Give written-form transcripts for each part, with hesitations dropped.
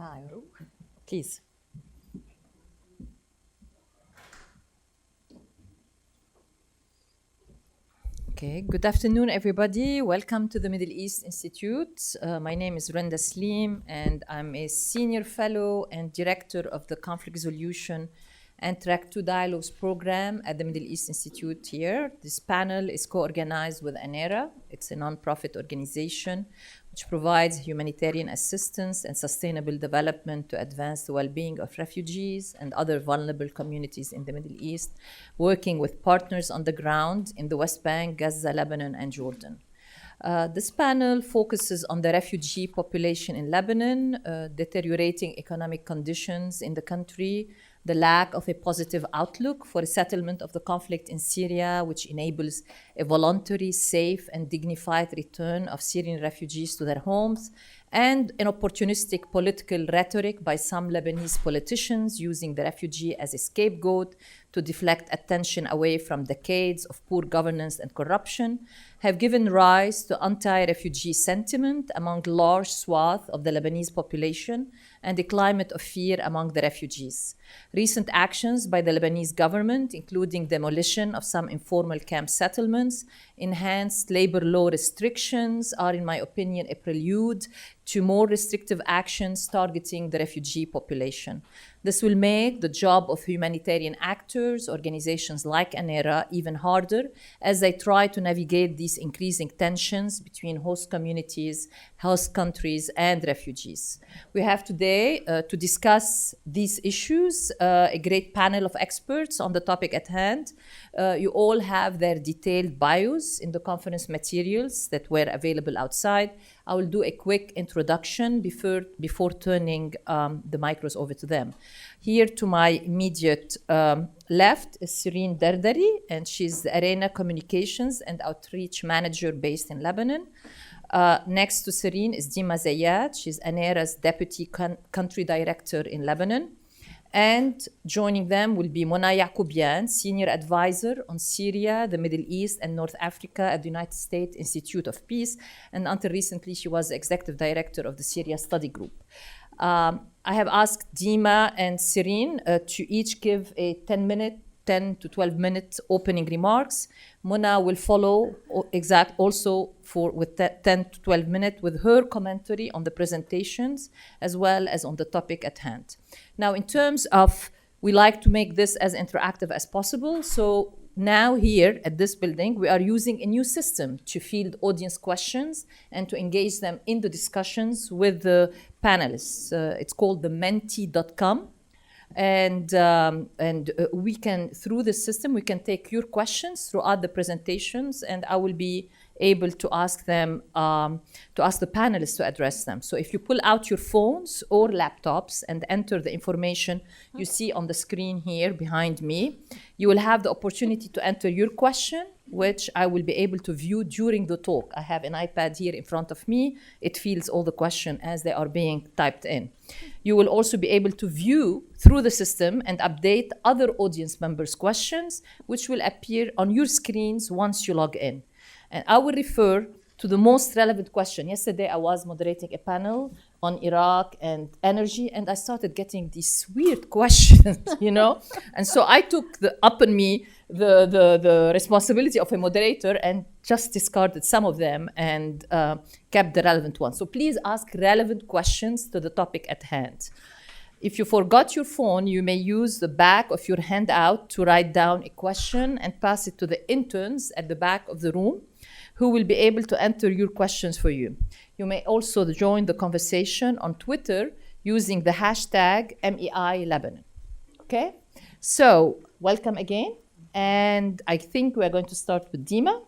Hi, please. Okay, good afternoon, everybody. Welcome to the Middle East Institute. My name is Randa Slim, and I'm a senior fellow and director of the Conflict Resolution and Track 2 Dialogues program at the Middle East Institute here. This panel is co-organized with Anera. It's a nonprofit organization which provides humanitarian assistance and sustainable development to advance the well-being of refugees and other vulnerable communities in the Middle East, working with partners on the ground in the West Bank, Gaza, Lebanon, and Jordan. This panel focuses on the refugee population in Lebanon, deteriorating economic conditions in the country, the lack of a positive outlook for a settlement of the conflict in Syria, which enables a voluntary, safe, and dignified return of Syrian refugees to their homes, and an opportunistic political rhetoric by some Lebanese politicians using the refugee as a scapegoat to deflect attention away from decades of poor governance and corruption, have given rise to anti-refugee sentiment among large swaths of the Lebanese population and a climate of fear among the refugees. Recent actions by the Lebanese government, including demolition of some informal camp settlements, enhanced labor law restrictions, are, in my opinion, a prelude to more restrictive actions targeting the refugee population. This will make the job of humanitarian actors, organizations like Anera, even harder as they try to navigate these increasing tensions between host communities, host countries, and refugees. We have today, to discuss these issues, a great panel of experts on the topic at hand. You all have their detailed bios in the conference materials that were available outside. I will do a quick introduction before turning the micros over to them. Here to my immediate left is Serene Dardari, and she's the Arena Communications and Outreach Manager based in Lebanon. Next to Serene is Dima Zayat. She's Anera's Deputy Country Director in Lebanon. And joining them will be Mona Yacoubian, Senior Advisor on Syria, the Middle East, and North Africa at the United States Institute of Peace. And until recently, she was the Executive Director of the Syria Study Group. I have asked Dima and Serene to each give a 10 to 12 minute opening remarks. Mona will follow with 10 to 12 minutes with her commentary on the presentations as well as on the topic at hand. Now, in terms of, we like to make this as interactive as possible. So now here at this building, we are using a new system to field audience questions and to engage them in the discussions with the panelists. It's called the menti.com. And we can, through this system, we can take your questions throughout the presentations, and I will be able to ask them, to ask the panelists to address them. So if you pull out your phones or laptops and enter the information you see on the screen here behind me, you will have the opportunity to enter your question, which I will be able to view during the talk. I have an iPad here in front of me. It fields all the questions as they are being typed in. You will also be able to view through the system and update other audience members' questions, which will appear on your screens once you log in. And I will refer to the most relevant question. Yesterday, I was moderating a panel on Iraq and energy, and I started getting these weird questions, you know? And so I took upon me the responsibility of a moderator and just discarded some of them and kept the relevant ones. So please ask relevant questions to the topic at hand. If you forgot your phone, you may use the back of your handout to write down a question and pass it to the interns at the back of the room, who will be able to enter your questions for you. You may also join the conversation on Twitter using the hashtag MEILebanon. Okay? So, welcome again. And I think we're going to start with Dima,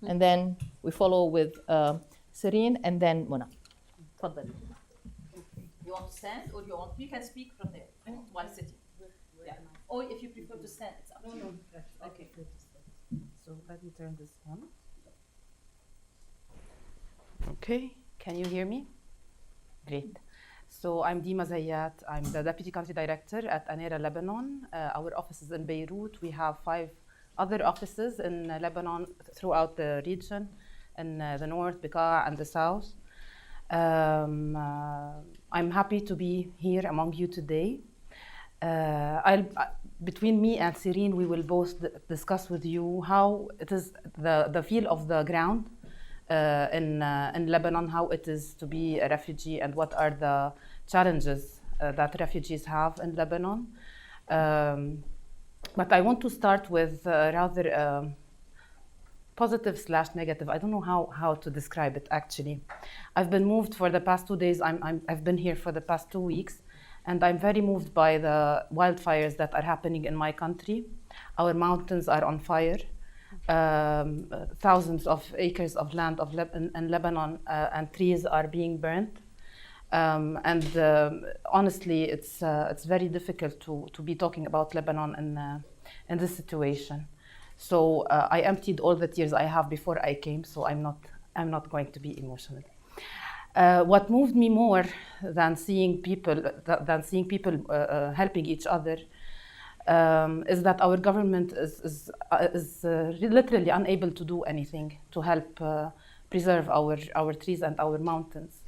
and then we follow with Serene, and then Mona. Tfaddali. You want to stand, or you can speak from there while sitting? Yeah. Or if you prefer to stand, it's up to you. Okay. So let me turn this on. Okay, can you hear me? Great. So I'm Dima Zayat. I'm the Deputy Country Director at Anera Lebanon. Our office is in Beirut. We have 5 other offices in Lebanon throughout the region, in the north, Bekaa, and the south. I'm happy to be here among you today. Between me and Serene, we will both discuss with you how it is the feel of the ground in Lebanon, how it is to be a refugee, and what are the challenges that refugees have in Lebanon. But I want to start with rather positive/negative. I don't know how to describe it actually. I've been moved for the past 2 days. I've been here for the past 2 weeks, and I'm very moved by the wildfires that are happening in my country. Our mountains are on fire. Thousands of acres of land in Lebanon and trees are being burnt. Honestly, it's very difficult to be talking about Lebanon in this situation. So I emptied all the tears I have before I came, so I'm not going to be emotional. What moved me more than seeing people helping each other is that our government is literally unable to do anything to help preserve our trees and our mountains.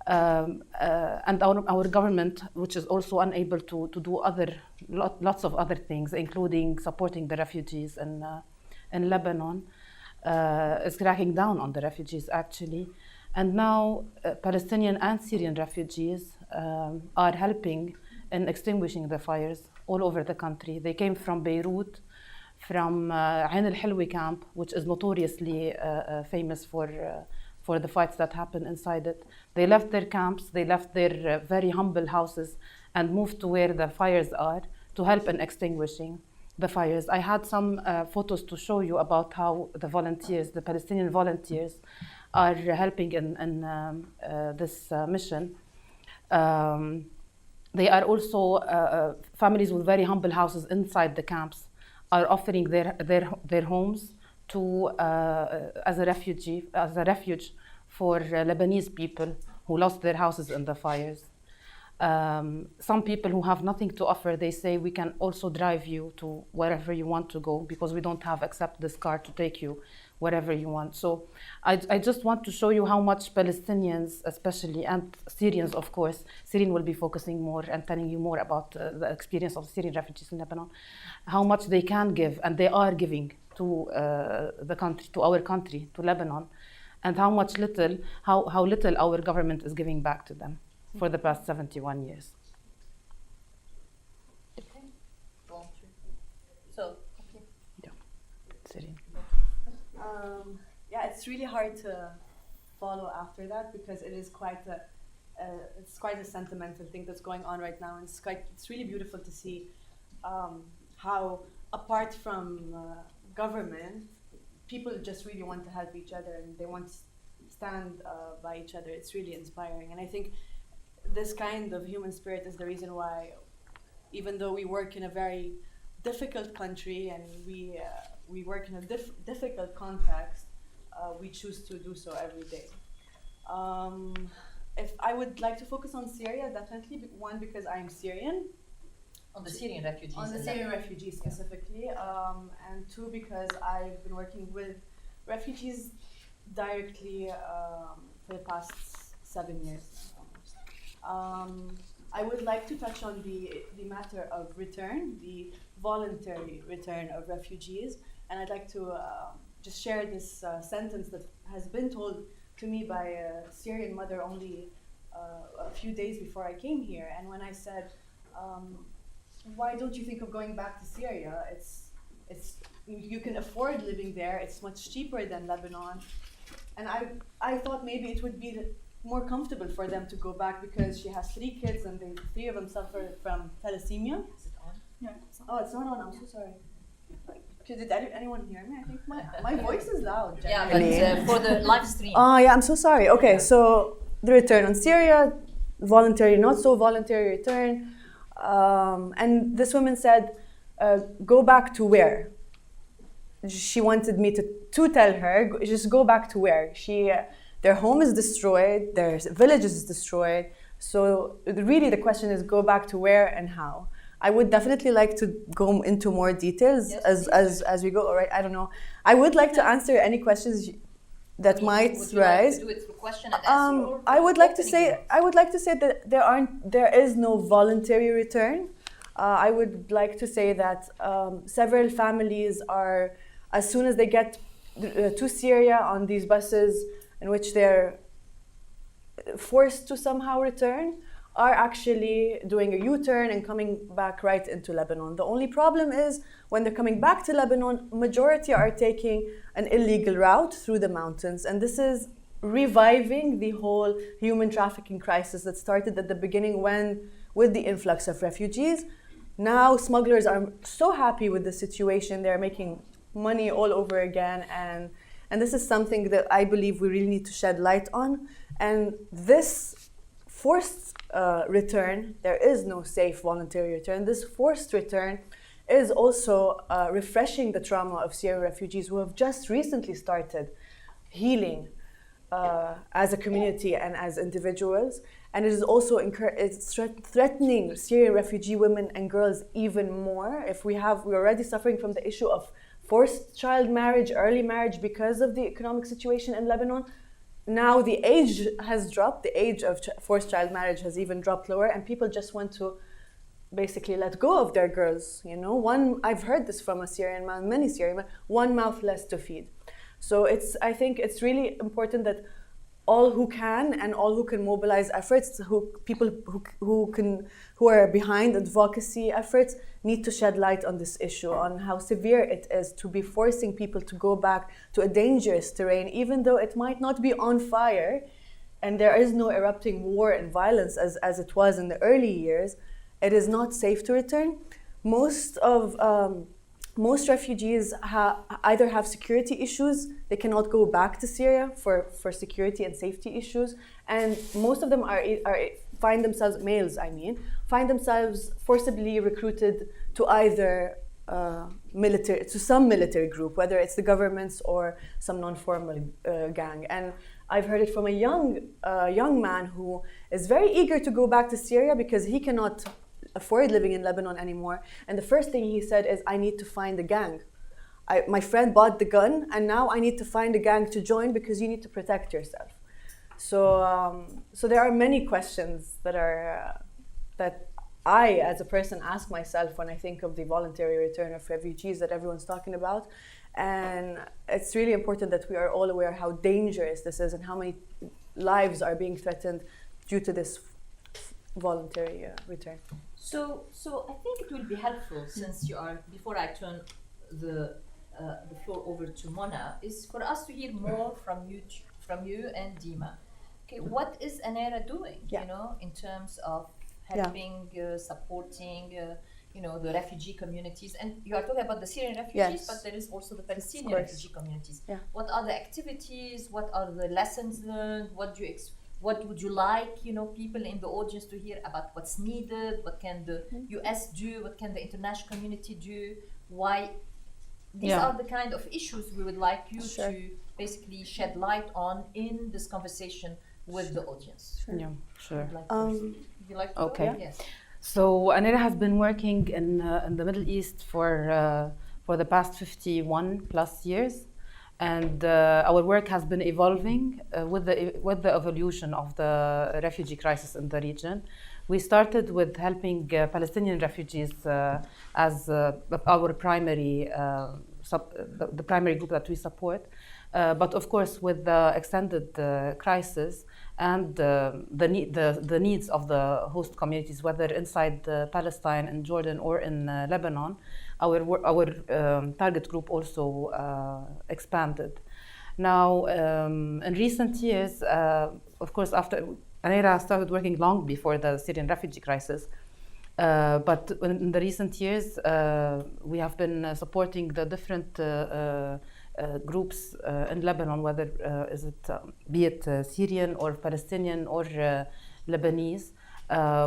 And our government, which is also unable to do lots of other things, including supporting the refugees in Lebanon, is cracking down on the refugees actually. And now Palestinian and Syrian refugees are helping in extinguishing the fires all over the country. They came from Beirut, from Ain al-Hilwi camp, which is notoriously famous for the fights that happen inside it. They left their camps, they left their very humble houses and moved to where the fires are to help in extinguishing the fires. I had some photos to show you about how the Palestinian volunteers are helping in this mission. They are also families with very humble houses inside the camps are offering their homes to as a refuge for Lebanese people who lost their houses in the fires. Some people who have nothing to offer, they say we can also drive you to wherever you want to go because we don't have except this car to take you wherever you want. So I just want to show you how much Palestinians especially, and Syrians of course, Serene will be focusing more and telling you more about the experience of Syrian refugees in Lebanon, how much they can give and they are giving to the country, to our country, to Lebanon, and how little our government is giving back to them for the past 71 years. Okay. So, okay. Yeah, Serene. Yeah, it's really hard to follow after that because it is quite a sentimental thing that's going on right now, and it's really beautiful to see how apart from government, people just really want to help each other and they want to stand by each other. It's really inspiring, and I think this kind of human spirit is the reason why, even though we work in a very difficult country and we work in a difficult context, we choose to do so every day. If I would like to focus on Syria, definitely, one, because I'm Syrian. On the Syrian refugees. On the Syrian refugees specifically, and two, because I've been working with refugees directly for the past 7 years almost. I would like to touch on the matter of return, the voluntary return of refugees, and I'd like to just share this sentence that has been told to me by a Syrian mother only a few days before I came here. And when I said, why don't you think of going back to Syria? You can afford living there. It's much cheaper than Lebanon. And I thought maybe it would be more comfortable for them to go back because she has 3 kids and 3 of them suffer from thalassemia. Is it on? Yeah. Oh, it's not on. I'm so sorry. Did anyone hear me? I think my voice is loud. Yeah, but for the live stream. Oh, yeah, I'm so sorry. Okay, so the return on Syria, voluntary, not so voluntary return. And this woman said, go back to where? She wanted me to tell her, just go back to where? Their home is destroyed, their village is destroyed. So really the question is, go back to where and how? I would definitely like to go into more details as we go. All right, I don't know. I would like to answer any questions that might would you rise. like to do it through question and answer, or I would like to opening say that there is no voluntary return. I would like to say that several families are, as soon as they get to Syria on these buses in which they're forced to somehow return, are actually doing a U-turn and coming back right into Lebanon. The only problem is when they're coming back to Lebanon, majority are taking an illegal route through the mountains. And this is reviving the whole human trafficking crisis that started at the beginning with the influx of refugees. Now smugglers are so happy with the situation. They're making money all over again. And this is something that I believe we really need to shed light on. And this forced return, there is no safe voluntary return. This forced return is also refreshing the trauma of Syrian refugees who have just recently started healing as a community and as individuals. And it is also it's threatening Syrian refugee women and girls even more. If we're already suffering from the issue of forced child marriage, early marriage because of the economic situation in Lebanon. Now the age has dropped, the age of forced child marriage has even dropped lower, and people just want to basically let go of their girls. I've heard this from a Syrian man, many Syrian men, one mouth less to feed. So I think it's really important that all who can and all who can mobilize efforts, people who are behind advocacy efforts, need to shed light on this issue, on how severe it is to be forcing people to go back to a dangerous terrain, even though it might not be on fire and there is no erupting war and violence as it was in the early years. It is not safe to return. Most refugees either have security issues, they cannot go back to Syria for security and safety issues, and most of them find themselves forcibly recruited to either some military group, whether it's the government's or some non-formal gang. And I've heard it from a young man who is very eager to go back to Syria because he cannot afford living in Lebanon anymore. And the first thing he said is, I need to find a gang. My friend bought the gun, and now I need to find a gang to join because you need to protect yourself. So there are many questions that I, as a person, ask myself when I think of the voluntary return of refugees that everyone's talking about. And it's really important that we are all aware how dangerous this is and how many lives are being threatened due to this voluntary return. So I think it will be helpful, since you are, before I turn the floor over to Mona, is for us to hear more from you and Dima. Okay, what is Anera doing? In terms of helping, supporting, the refugee communities, and you are talking about the Syrian refugees, but there is also the Palestinian refugee communities. Yeah. What are the activities? What are the lessons learned? What would you like, people in the audience to hear about what's needed? What can the US do? What can the international community do? Why? These are the kind of issues we would like you to basically shed light on in this conversation with the audience. Sure. Yeah, sure. Would you like to okay. go? Yes. So Anera has been working in the Middle East for the past 51 plus years. And our work has been evolving with the evolution of the refugee crisis in the region. We started with helping Palestinian refugees as our primary the primary group that we support. But of course, with the extended crisis and the needs of the host communities, whether inside Palestine and Jordan or in Lebanon, our target group also expanded. Now, in recent years, of course, after Anera started working long before the Syrian refugee crisis, but in the recent years, we have been supporting the different groups in Lebanon, whether be it Syrian or Palestinian or Lebanese,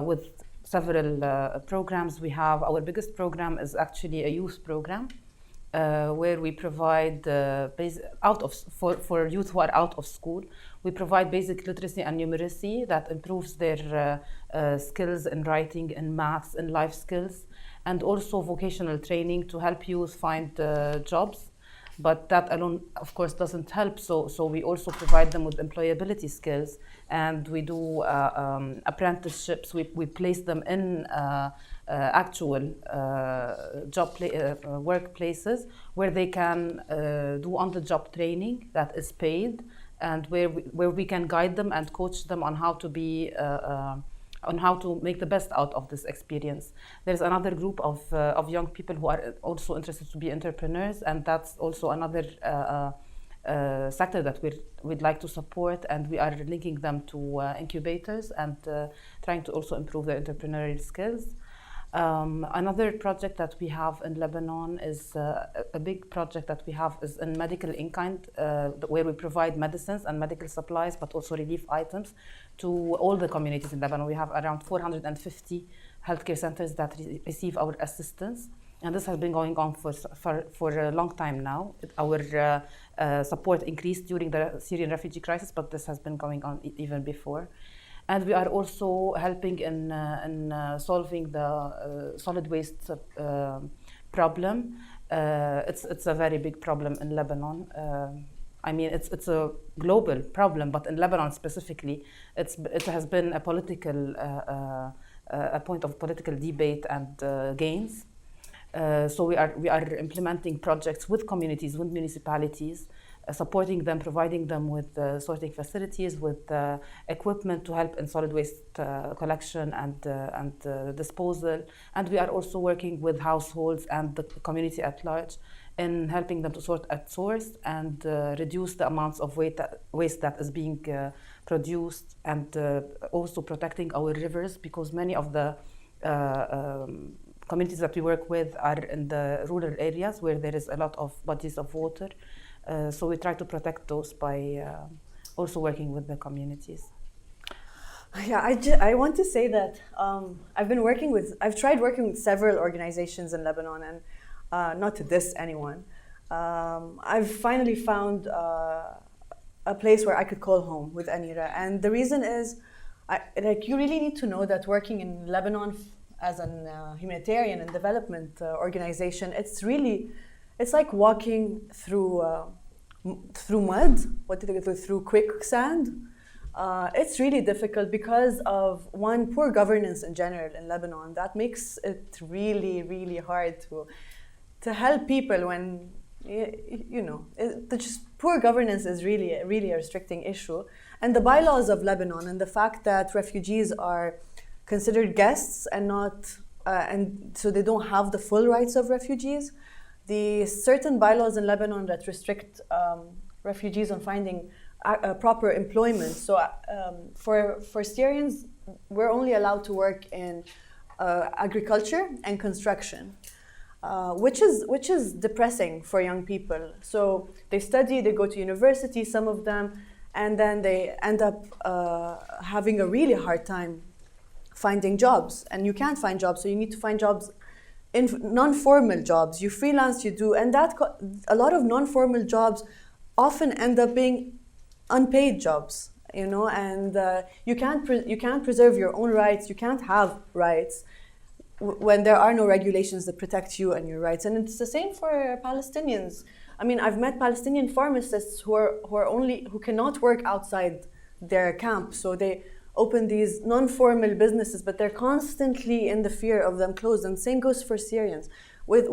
with several programs we have. Our biggest program is actually a youth program, where we provide for youth who are out of school. We provide basic literacy and numeracy that improves their skills in writing, in maths, in life skills, and also vocational training to help youth find jobs. But that alone, of course, doesn't help. So we also provide them with employability skills, and we do apprenticeships. We place them in actual workplaces where they can do on-the-job training that is paid, and where we can guide them and coach them on how to be on how to make the best out of this experience. There's another group of young people who are also interested to be entrepreneurs, and that's also another sector that we'd like to support, and we are linking them to incubators and trying to also improve their entrepreneurial skills. Another project that we have in Lebanon is a big project that we have is in medical in-kind, where we provide medicines and medical supplies, but also relief items to all the communities in Lebanon. We have around 450 healthcare centers that receive our assistance, and this has been going on for a long time now. Our support increased during the Syrian refugee crisis, but this has been going on even before. And we are also helping in solving the solid waste problem. It's a very big problem in Lebanon. I mean, it's a global problem, but in Lebanon specifically, it has been a political a point of political debate and gains. So we are implementing projects with communities, with municipalities, supporting them, providing them with sorting facilities, with equipment to help in solid waste collection and disposal. And we are also working with households and the community at large in helping them to sort at source and reduce the amounts of waste that is being produced, and also protecting our rivers, because many of the communities that we work with are in the rural areas where there is a lot of bodies of water. So we try to protect those by also working with the communities. Yeah, I want to say that I've tried working with several organizations in Lebanon, and not to diss anyone. I've finally found a place where I could call home with Anera, and the reason is, you really need to know that working in Lebanon as a humanitarian and development organization, it's like walking through mud. What did I go through quicksand? It's really difficult because of, one, poor governance in general in Lebanon. That makes it really, really hard to help people when just poor governance is really a restricting issue. And the bylaws of Lebanon and the fact that refugees are considered guests and not, and so they don't have the full rights of refugees. The certain bylaws in Lebanon that restrict refugees on finding proper employment. So for Syrians, we're only allowed to work in agriculture and construction, which is depressing for young people. So they study, they go to university, some of them, and then they end up having a really hard time finding jobs. And you can't find jobs, so you need to find jobs in non-formal jobs. You freelance, you do, and a lot of non-formal jobs often end up being unpaid jobs, and you can't preserve your own rights. You can't have rights when there are no regulations that protect you and your rights. And it's the same for Palestinians. I mean, I've met Palestinian pharmacists who cannot work outside their camp, so they open these non-formal businesses, but they're constantly in the fear of them closed. And same goes for Syrians. It's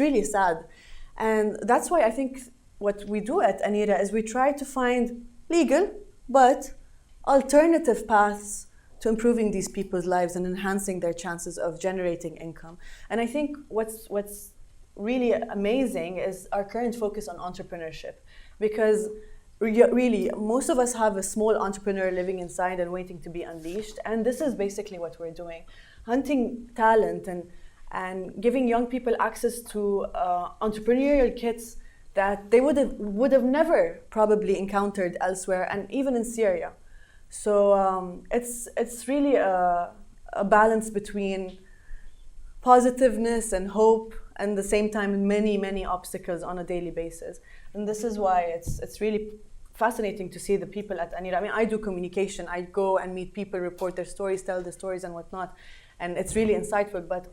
really sad. And that's why I think what we do at Anera is we try to find legal but alternative paths to improving these people's lives and enhancing their chances of generating income. And I think what's really amazing is our current focus on entrepreneurship, because really, most of us have a small entrepreneur living inside and waiting to be unleashed. And this is basically what we're doing, hunting talent and giving young people access to entrepreneurial kits that they would have never probably encountered elsewhere, and even in Syria. So it's really a balance between positiveness and hope, and at the same time many obstacles on a daily basis. And this is why it's really fascinating to see the people at Anera. I mean, I do communication. I go and meet people, report their stories, tell the stories and whatnot, and it's really insightful. But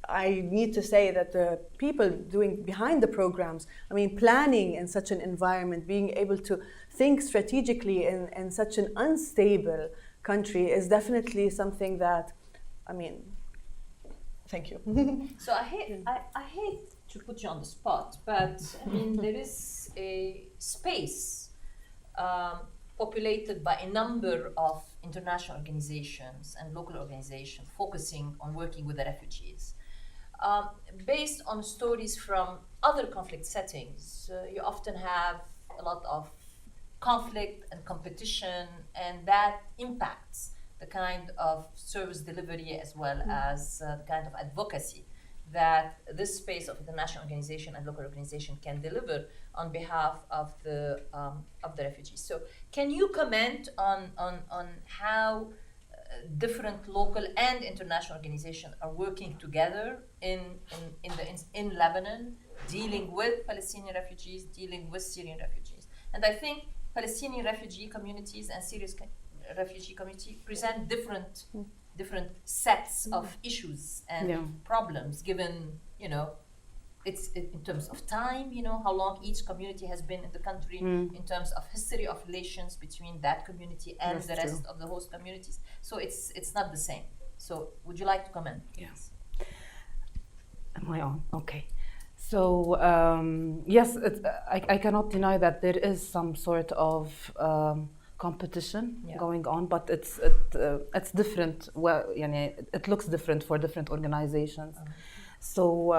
I need to say that the people doing behind the programs, I mean, planning in such an environment, being able to think strategically in such an unstable country is definitely something that, I mean, thank you. So I hate to put you on the spot, but I mean, there is a space populated by a number of international organizations and local organizations focusing on working with the refugees. Based on stories from other conflict settings, you often have a lot of conflict and competition, and that impacts the kind of service delivery as well as the kind of advocacy that this space of international organization and local organization can deliver on behalf of the refugees. So can you comment on how different local and international organizations are working together in Lebanon, dealing with Palestinian refugees, dealing with Syrian refugees? And I think Palestinian refugee communities and Syrian refugee community present different sets of issues and problems, given, you know, it's in terms of time, you know, how long each community has been in the country, in terms of history of relations between that community and the rest of the host communities. So it's not the same. So would you like to comment? Yes. Am I on? Okay. So yes, I cannot deny that there is some sort of competition going on, but it's different. Well, it looks different for different organizations. So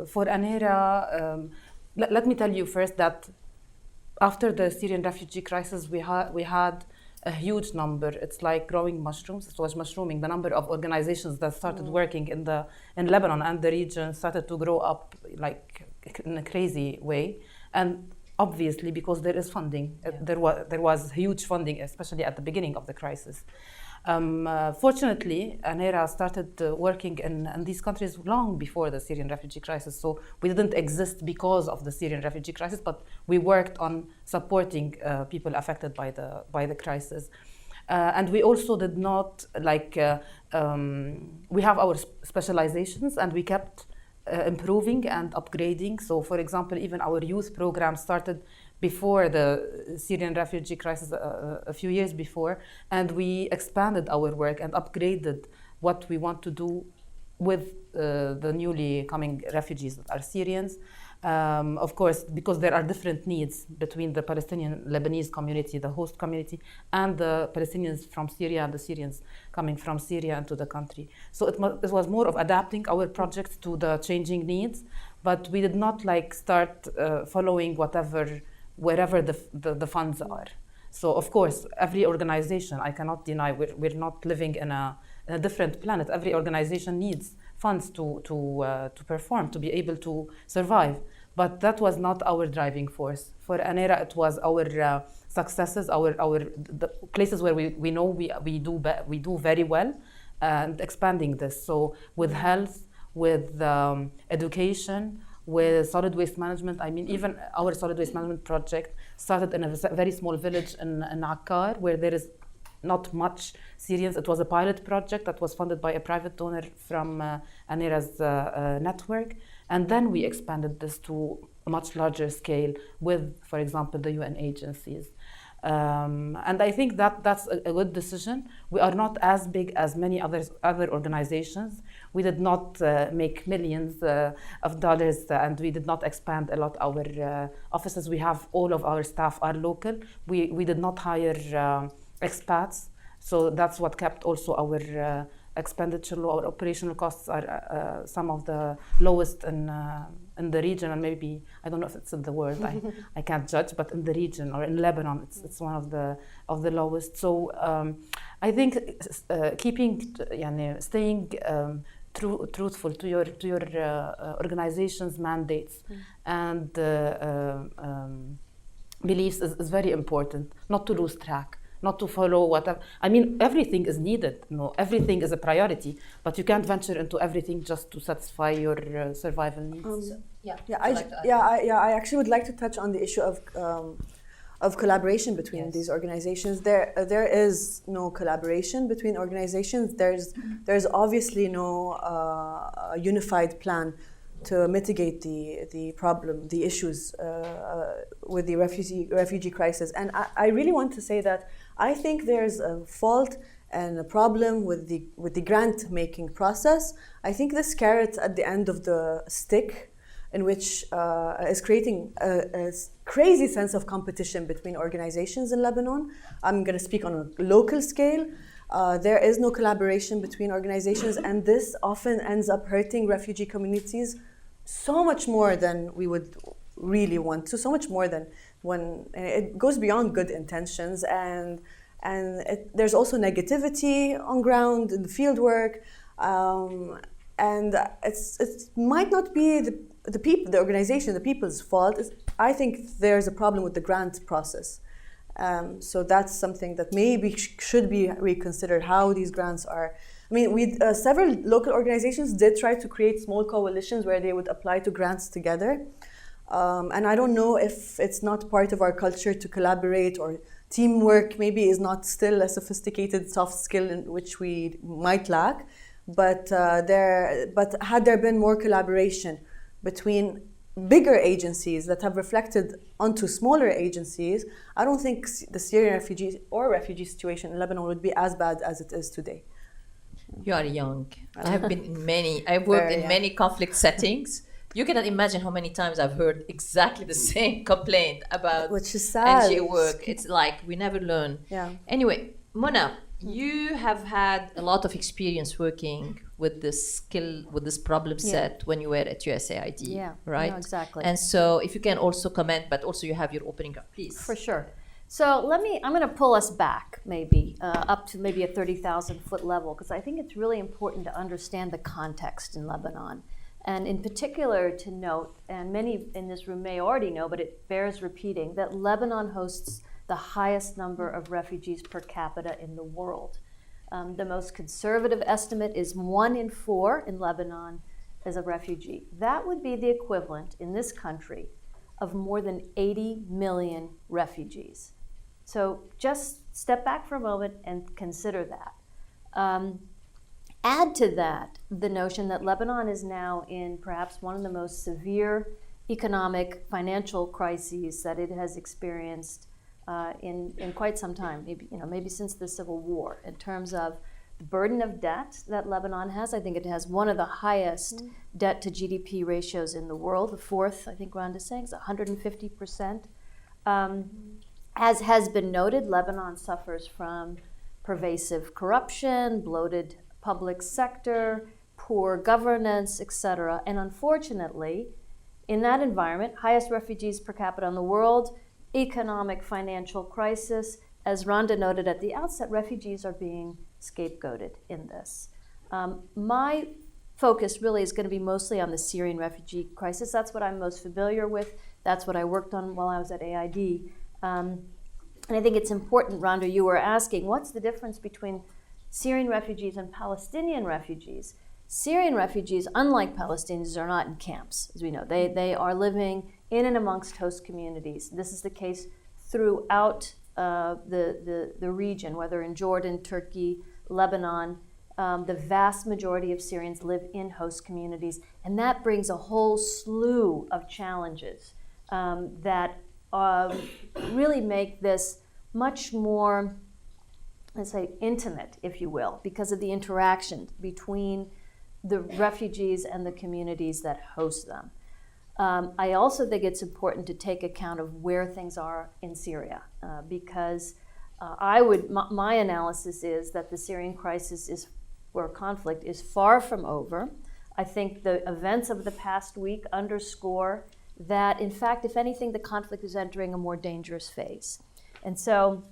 for Anera, let me tell you first that after the Syrian refugee crisis, we had a huge number. It's like growing mushrooms. It was mushrooming. The number of organizations that started working in Lebanon and the region started to grow up like in a crazy way. And obviously, because there is funding, there was huge funding, especially at the beginning of the crisis. Fortunately, Anera started working in these countries long before the Syrian refugee crisis. So we didn't exist because of the Syrian refugee crisis, but we worked on supporting people affected by the crisis. And we also did not we have our specializations, and we kept improving and upgrading. So, for example, even our youth program started before the Syrian refugee crisis, a few years before, and we expanded our work and upgraded what we want to do with the newly coming refugees that are Syrians. Of course, because there are different needs between the Palestinian Lebanese community, the host community, and the Palestinians from Syria and the Syrians coming from Syria into the country. So it was more of adapting our projects to the changing needs, but we did not start following wherever the funds are. So of course, every organization, I cannot deny, we're not living in a different planet. Every organization needs funds to perform, to be able to survive. But that was not our driving force. For Anera, it was our successes, the places where we know we do very well, and expanding this. So with health, with education, with solid waste management. I mean, even our solid waste management project started in a very small village in Akkar, where there is not much Syrians. It was a pilot project that was funded by a private donor from Anera's network. And then we expanded this to a much larger scale with, for example, the UN agencies. And I think that's a good decision. We are not as big as many other organizations. We did not make millions of dollars, and we did not expand a lot our offices. We have all of our staff are local. We did not hire expats, so that's what kept also our expenditure low. Our operational costs are some of the lowest in the region, and maybe I don't know if it's in the world. I can't judge, but in the region or in Lebanon, it's one of the lowest. So I think staying truthful to your organization's mandates and beliefs is very important. Not to lose track. Not to follow whatever. I mean, everything is needed. Everything is a priority, but you can't venture into everything just to satisfy your survival needs. I actually would like to touch on the issue of of collaboration between Yes. these organizations. There is no collaboration between organizations. There's obviously no unified plan to mitigate the problem, the issues with the refugee crisis. And I really want to say that I think there's a fault and a problem with the grant making process. I think this carrot at the end of the stick, in which is creating a crazy sense of competition between organizations in Lebanon. I'm going to speak on a local scale. There is no collaboration between organizations, and this often ends up hurting refugee communities so much more than we would really want to, so much more than when it goes beyond good intentions, and there's also negativity on ground in the field work, and it might not be the people, the organization, the people's fault. I think there's a problem with the grant process. So that's something that maybe should be reconsidered, how these grants are. I mean, several local organizations did try to create small coalitions where they would apply to grants together. And I don't know if it's not part of our culture to collaborate, or teamwork maybe is not still a sophisticated soft skill in which we might lack. But had there been more collaboration between bigger agencies that have reflected onto smaller agencies, I don't think the Syrian refugee situation in Lebanon would be as bad as it is today. You are young. I've worked in many conflict settings. You cannot imagine how many times I've heard exactly the same complaint about which is sad. NGO work. It's like we never learn. Yeah. Anyway, Mona, you have had a lot of experience working with this problem set when you were at USAID, right? No, exactly. And so if you can also comment, but also you have your opening up, please. For sure. So I'm going to pull us back maybe up to maybe a 30,000 foot level, because I think it's really important to understand the context in Lebanon. And in particular to note, and many in this room may already know, but it bears repeating, that Lebanon hosts the highest number of refugees per capita in the world. The most conservative estimate is 1 in 4 in Lebanon is a refugee. That would be the equivalent in this country of more than 80 million refugees. So just step back for a moment and consider that. Add to that the notion that Lebanon is now in perhaps one of the most severe economic, financial crises that it has experienced in quite some time, maybe since the Civil War, in terms of the burden of debt that Lebanon has. I think it has one of the highest debt to GDP ratios in the world. The fourth, I think Randa is saying, is 150%. As has been noted, Lebanon suffers from pervasive corruption, bloated public sector, poor governance, etc. And unfortunately, in that environment, highest refugees per capita in the world, economic financial crisis. As Randa noted at the outset, refugees are being scapegoated in this. My focus really is going to be mostly on the Syrian refugee crisis. That's what I'm most familiar with. That's what I worked on while I was at AID. And I think it's important, Randa, you were asking, what's the difference between Syrian refugees and Palestinian refugees? Syrian refugees, unlike Palestinians, are not in camps, as we know. They are living in and amongst host communities. This is the case throughout the region, whether in Jordan, Turkey, Lebanon. The vast majority of Syrians live in host communities, and that brings a whole slew of challenges that really make this much more, let's say, intimate, if you will, because of the interaction between the refugees and the communities that host them. I also think it's important to take account of where things are in Syria, because my analysis is that the Syrian crisis or conflict is far from over. I think the events of the past week underscore that, in fact, if anything, the conflict is entering a more dangerous phase. And so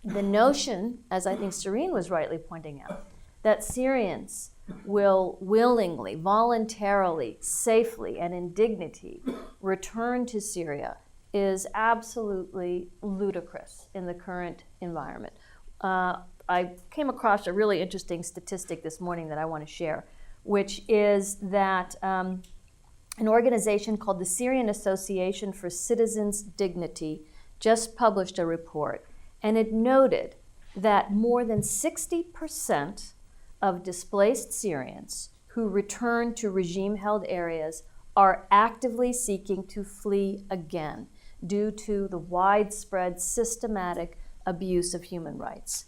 the notion, as I think Serene was rightly pointing out, that Syrians will willingly, voluntarily, safely, and in dignity return to Syria is absolutely ludicrous in the current environment. I came across a really interesting statistic this morning that I want to share, which is that an organization called the Syrian Association for Citizens' Dignity just published a report, and it noted that more than 60% of displaced Syrians who return to regime-held areas are actively seeking to flee again due to the widespread systematic abuse of human rights.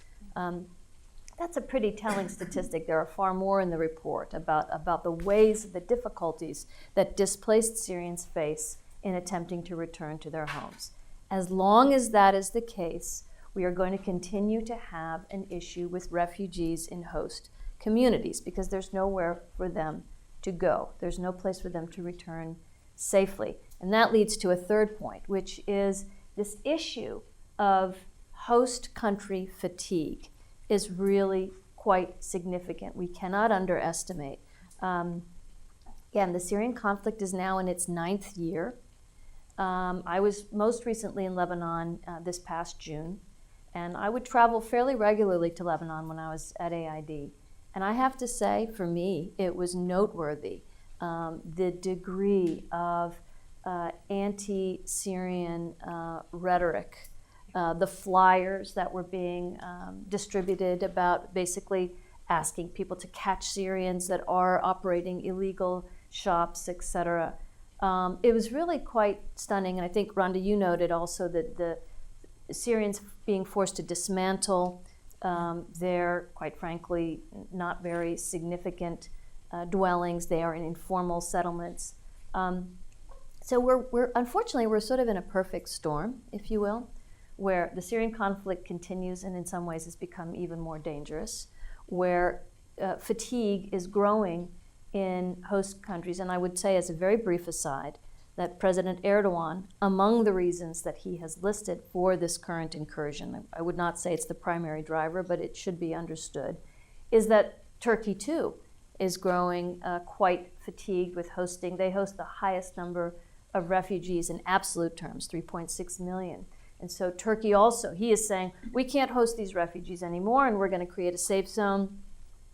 That's a pretty telling statistic. There are far more in the report about the ways, the difficulties that displaced Syrians face in attempting to return to their homes. As long as that is the case, we are going to continue to have an issue with refugees in host communities because there's nowhere for them to go. There's no place for them to return safely. And that leads to a third point, which is this issue of host country fatigue is really quite significant. We cannot underestimate. Again, the Syrian conflict is now in its 9th year. I was most recently in Lebanon this past June, and I would travel fairly regularly to Lebanon when I was at AID. And I have to say, for me, it was noteworthy, the degree of anti-Syrian rhetoric, the flyers that were being distributed about basically asking people to catch Syrians that are operating illegal shops, etc. It was really quite stunning, and I think, Randa, you noted also that the Syrians being forced to dismantle their, quite frankly, not very significant dwellings. They are in informal settlements. So we're unfortunately, we're sort of in a perfect storm, if you will, where the Syrian conflict continues and in some ways has become even more dangerous, where fatigue is growing in host countries. And I would say, as a very brief aside, that President Erdogan, among the reasons that he has listed for this current incursion, I would not say it's the primary driver, but it should be understood, is that Turkey too is growing quite fatigued with hosting. They host the highest number of refugees in absolute terms, 3.6 million. And so Turkey also, he is saying, we can't host these refugees anymore, and we're going to create a safe zone,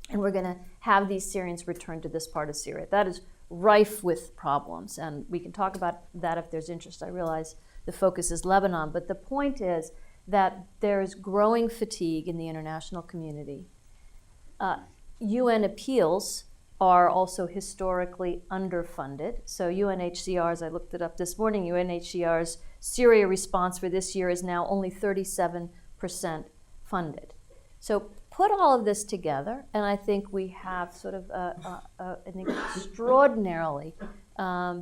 and we're going to have these Syrians return to this part of Syria. That is rife with problems, and we can talk about that if there's interest. I realize the focus is Lebanon, but the point is that there is growing fatigue in the international community. UN appeals are also historically underfunded. So UNHCR's, I looked it up this morning, UNHCR's Syria response for this year is now only 37% funded. So put all of this together, and I think we have sort of an extraordinarily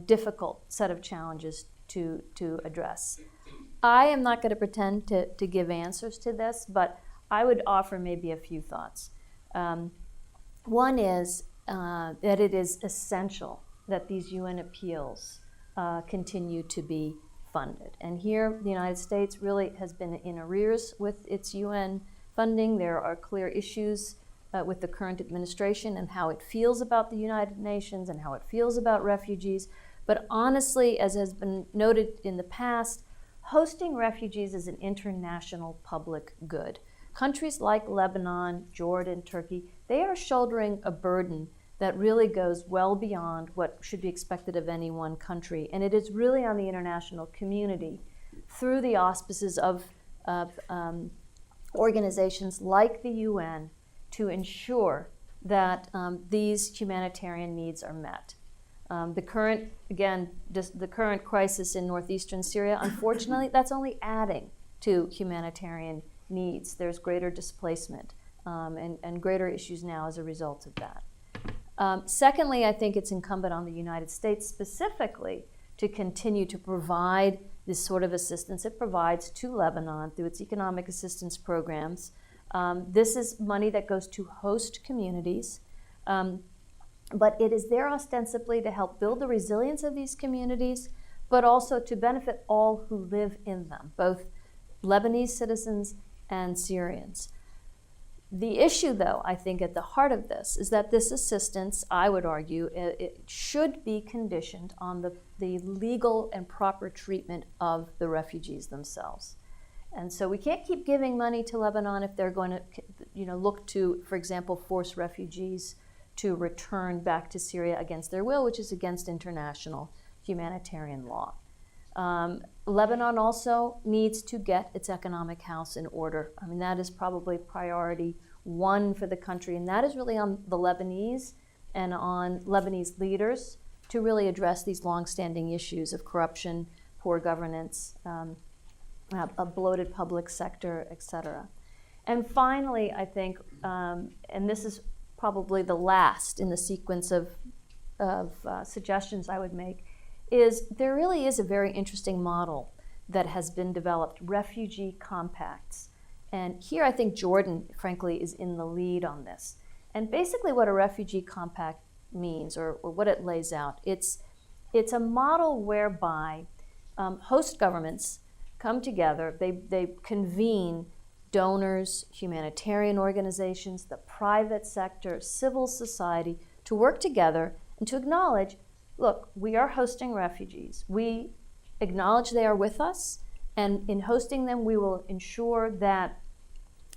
difficult set of challenges to address. I am not going to pretend to give answers to this, but I would offer maybe a few thoughts. One is that it is essential that these UN appeals continue to be funded. And here, the United States really has been in arrears with its UN funding. There are clear issues with the current administration and how it feels about the United Nations and how it feels about refugees. But honestly, as has been noted in the past, hosting refugees is an international public good. Countries like Lebanon, Jordan, Turkey, they are shouldering a burden that really goes well beyond what should be expected of any one country. And it is really on the international community, through the auspices of organizations like the UN, to ensure that these humanitarian needs are met. The current crisis in northeastern Syria, unfortunately, that's only adding to humanitarian needs. There's greater displacement and greater issues now as a result of that. Secondly, I think it's incumbent on the United States specifically to continue to provide this sort of assistance it provides to Lebanon through its economic assistance programs. This is money that goes to host communities, but it is there ostensibly to help build the resilience of these communities, but also to benefit all who live in them, both Lebanese citizens and Syrians. The issue, though, I think at the heart of this is that this assistance, I would argue, it should be conditioned on the legal and proper treatment of the refugees themselves. And so we can't keep giving money to Lebanon if they're going to, look to, for example, force refugees to return back to Syria against their will, which is against international humanitarian law. Lebanon also needs to get its economic house in order. I mean, that is probably priority one for the country, and that is really on the Lebanese and on Lebanese leaders to really address these longstanding issues of corruption, poor governance, a bloated public sector, et cetera. And finally, I think, and this is probably the last in the sequence of suggestions I would make, is there really is a very interesting model that has been developed, refugee compacts. And here I think Jordan, frankly, is in the lead on this. And basically what a refugee compact means, or what it lays out, it's a model whereby host governments come together, they convene donors, humanitarian organizations, the private sector, civil society, to work together and to acknowledge, look, we are hosting refugees. We acknowledge they are with us, and in hosting them, we will ensure that,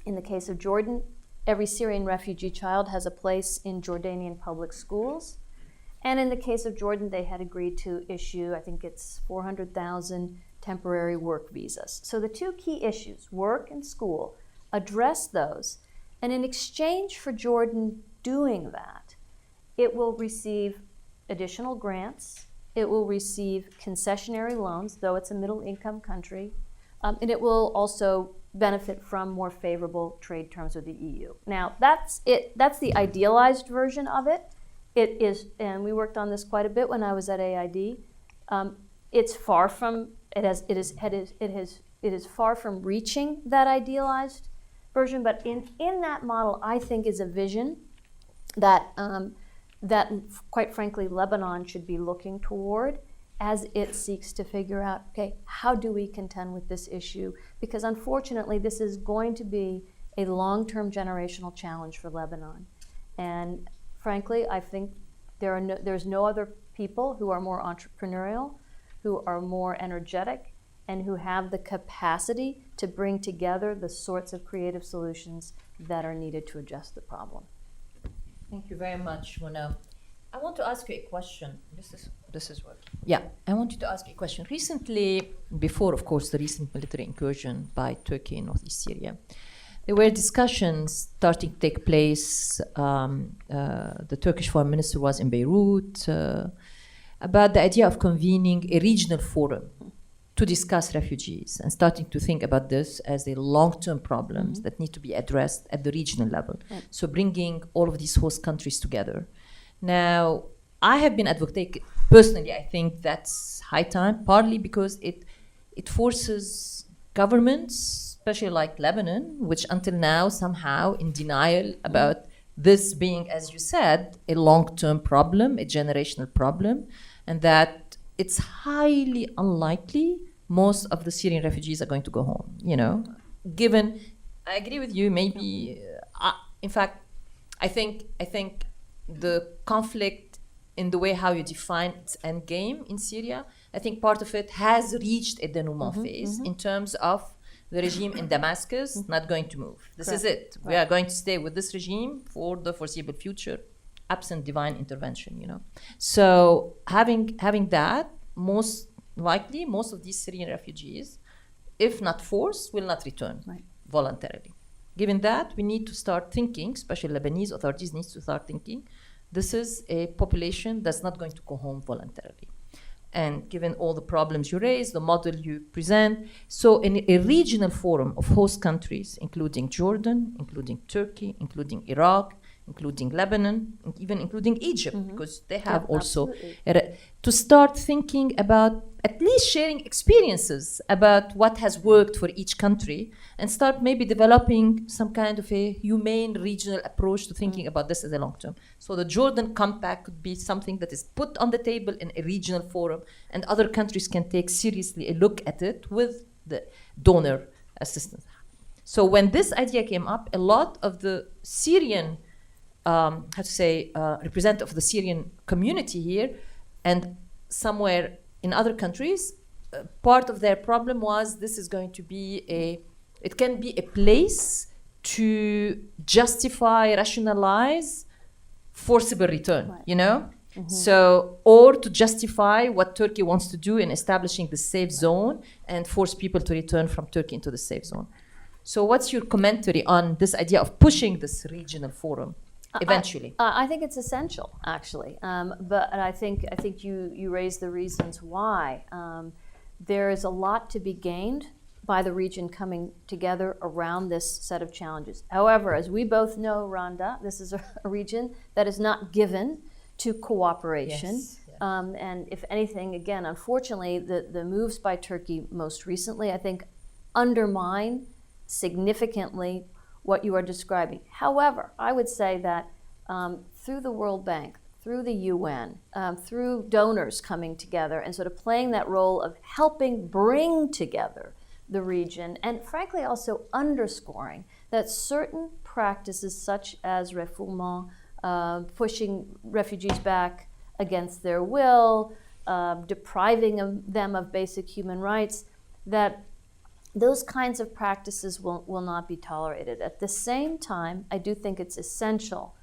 in the case of Jordan, every Syrian refugee child has a place in Jordanian public schools. And in the case of Jordan, they had agreed to issue, I think it's 400,000 temporary work visas. So the two key issues, work and school, address those. And in exchange for Jordan doing that, it will receive additional grants, it will receive concessionary loans, though it's a middle-income country, and it will also benefit from more favorable trade terms with the EU. Now, that's it. That's the idealized version of it. It is, and we worked on this quite a bit when I was at AID. It's far from it is far from reaching that idealized version. But in that model, I think is a vision that that, quite frankly, Lebanon should be looking toward as it seeks to figure out, okay, how do we contend with this issue? Because unfortunately, this is going to be a long-term generational challenge for Lebanon. And frankly, I think there's no other people who are more entrepreneurial, who are more energetic, and who have the capacity to bring together the sorts of creative solutions that are needed to address the problem. Thank you very much, Mona. I want to ask you a question. This is what. Yeah, I want you to ask a question. Recently, before, of course, the recent military incursion by Turkey in northeast Syria, there were discussions starting to take place. The Turkish foreign minister was in Beirut about the idea of convening a regional forum to discuss refugees and starting to think about this as a long-term problems that need to be addressed at the regional level. So bringing all of these host countries together. Now, I have been advocating, personally, I think that's high time, partly because it forces governments, especially like Lebanon, which until now somehow in denial about this being, as you said, a long-term problem, a generational problem, and that it's highly unlikely most of the Syrian refugees are going to go home, you know, given, I agree with you, maybe, in fact, I think the conflict in the way how you define its end game in Syria, I think part of it has reached a denouement phase in terms of the regime in Damascus not going to move. This is it. We are going to stay with this regime for the foreseeable future, absent divine intervention, you know. So having that, most likely, most of these Syrian refugees, if not forced, will not return voluntarily. Given that, we need to start thinking, especially Lebanese authorities need to start thinking, this is a population that's not going to go home voluntarily. And given all the problems you raise, the model you present, so in a regional forum of host countries, including Jordan, including Turkey, including Iraq, including Lebanon, and even including Egypt, because they have also, to start thinking about at least sharing experiences about what has worked for each country, and start maybe developing some kind of a humane regional approach to thinking about this as a long term. So the Jordan Compact could be something that is put on the table in a regional forum, and other countries can take seriously a look at it with the donor assistance. So when this idea came up, a lot of the Syrian representative of the Syrian community here, and somewhere in other countries, part of their problem was this is going to be it can be a place to justify, rationalize forcible return, you know? So, or to justify what Turkey wants to do in establishing the safe zone and force people to return from Turkey into the safe zone. So what's your commentary on this idea of pushing this regional forum eventually? I think it's essential, actually. But I think you raised the reasons why. There is a lot to be gained by the region coming together around this set of challenges. However, as we both know, Randa, this is a region that is not given to cooperation. Yes, and if anything, again, unfortunately, the moves by Turkey most recently, I think, undermine significantly what you are describing. However, I would say that through the World Bank, through the UN, through donors coming together and sort of playing that role of helping bring together the region, and frankly also underscoring that certain practices such as refoulement, pushing refugees back against their will, depriving them of basic human rights, that those kinds of practices will not be tolerated. At the same time, I do think it's essential,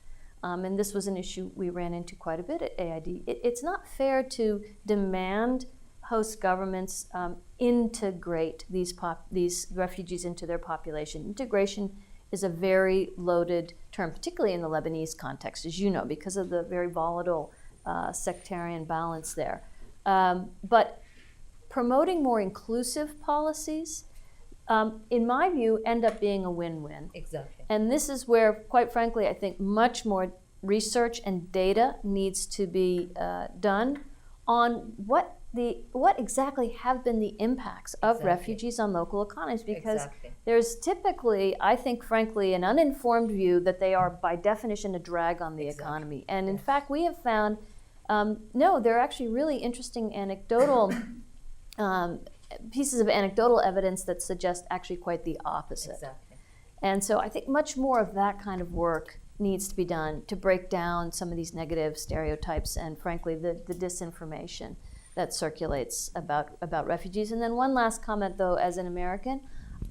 and this was an issue we ran into quite a bit at AID, it's not fair to demand host governments integrate these refugees into their population. Integration is a very loaded term, particularly in the Lebanese context, as you know, because of the very volatile sectarian balance there. But promoting more inclusive policies, in my view, end up being a win-win. Exactly. And this is where, quite frankly, I think much more research and data needs to be done on what exactly have been the impacts of refugees on local economies, because there's typically, I think, frankly, an uninformed view that they are, by definition, a drag on the economy. And in fact, we have found, no, there are actually really interesting anecdotal pieces of anecdotal evidence that suggest actually quite the opposite. And so I think much more of that kind of work needs to be done to break down some of these negative stereotypes and, frankly, the disinformation that circulates about refugees. And then one last comment, though, as an American,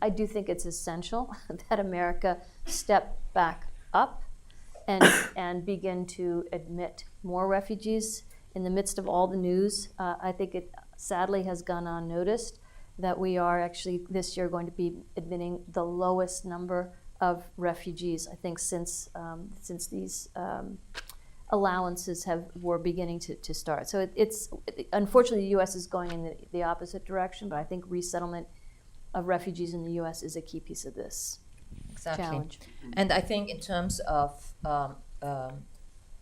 I do think it's essential that America step back up and begin to admit more refugees in the midst of all the news. I think it sadly has gone unnoticed that we are actually this year going to be admitting the lowest number of refugees, I think, since these allowances were beginning to start. So it's unfortunately the U.S. is going in the opposite direction, but I think resettlement of refugees in the U.S. is a key piece of this challenge. And I think in terms of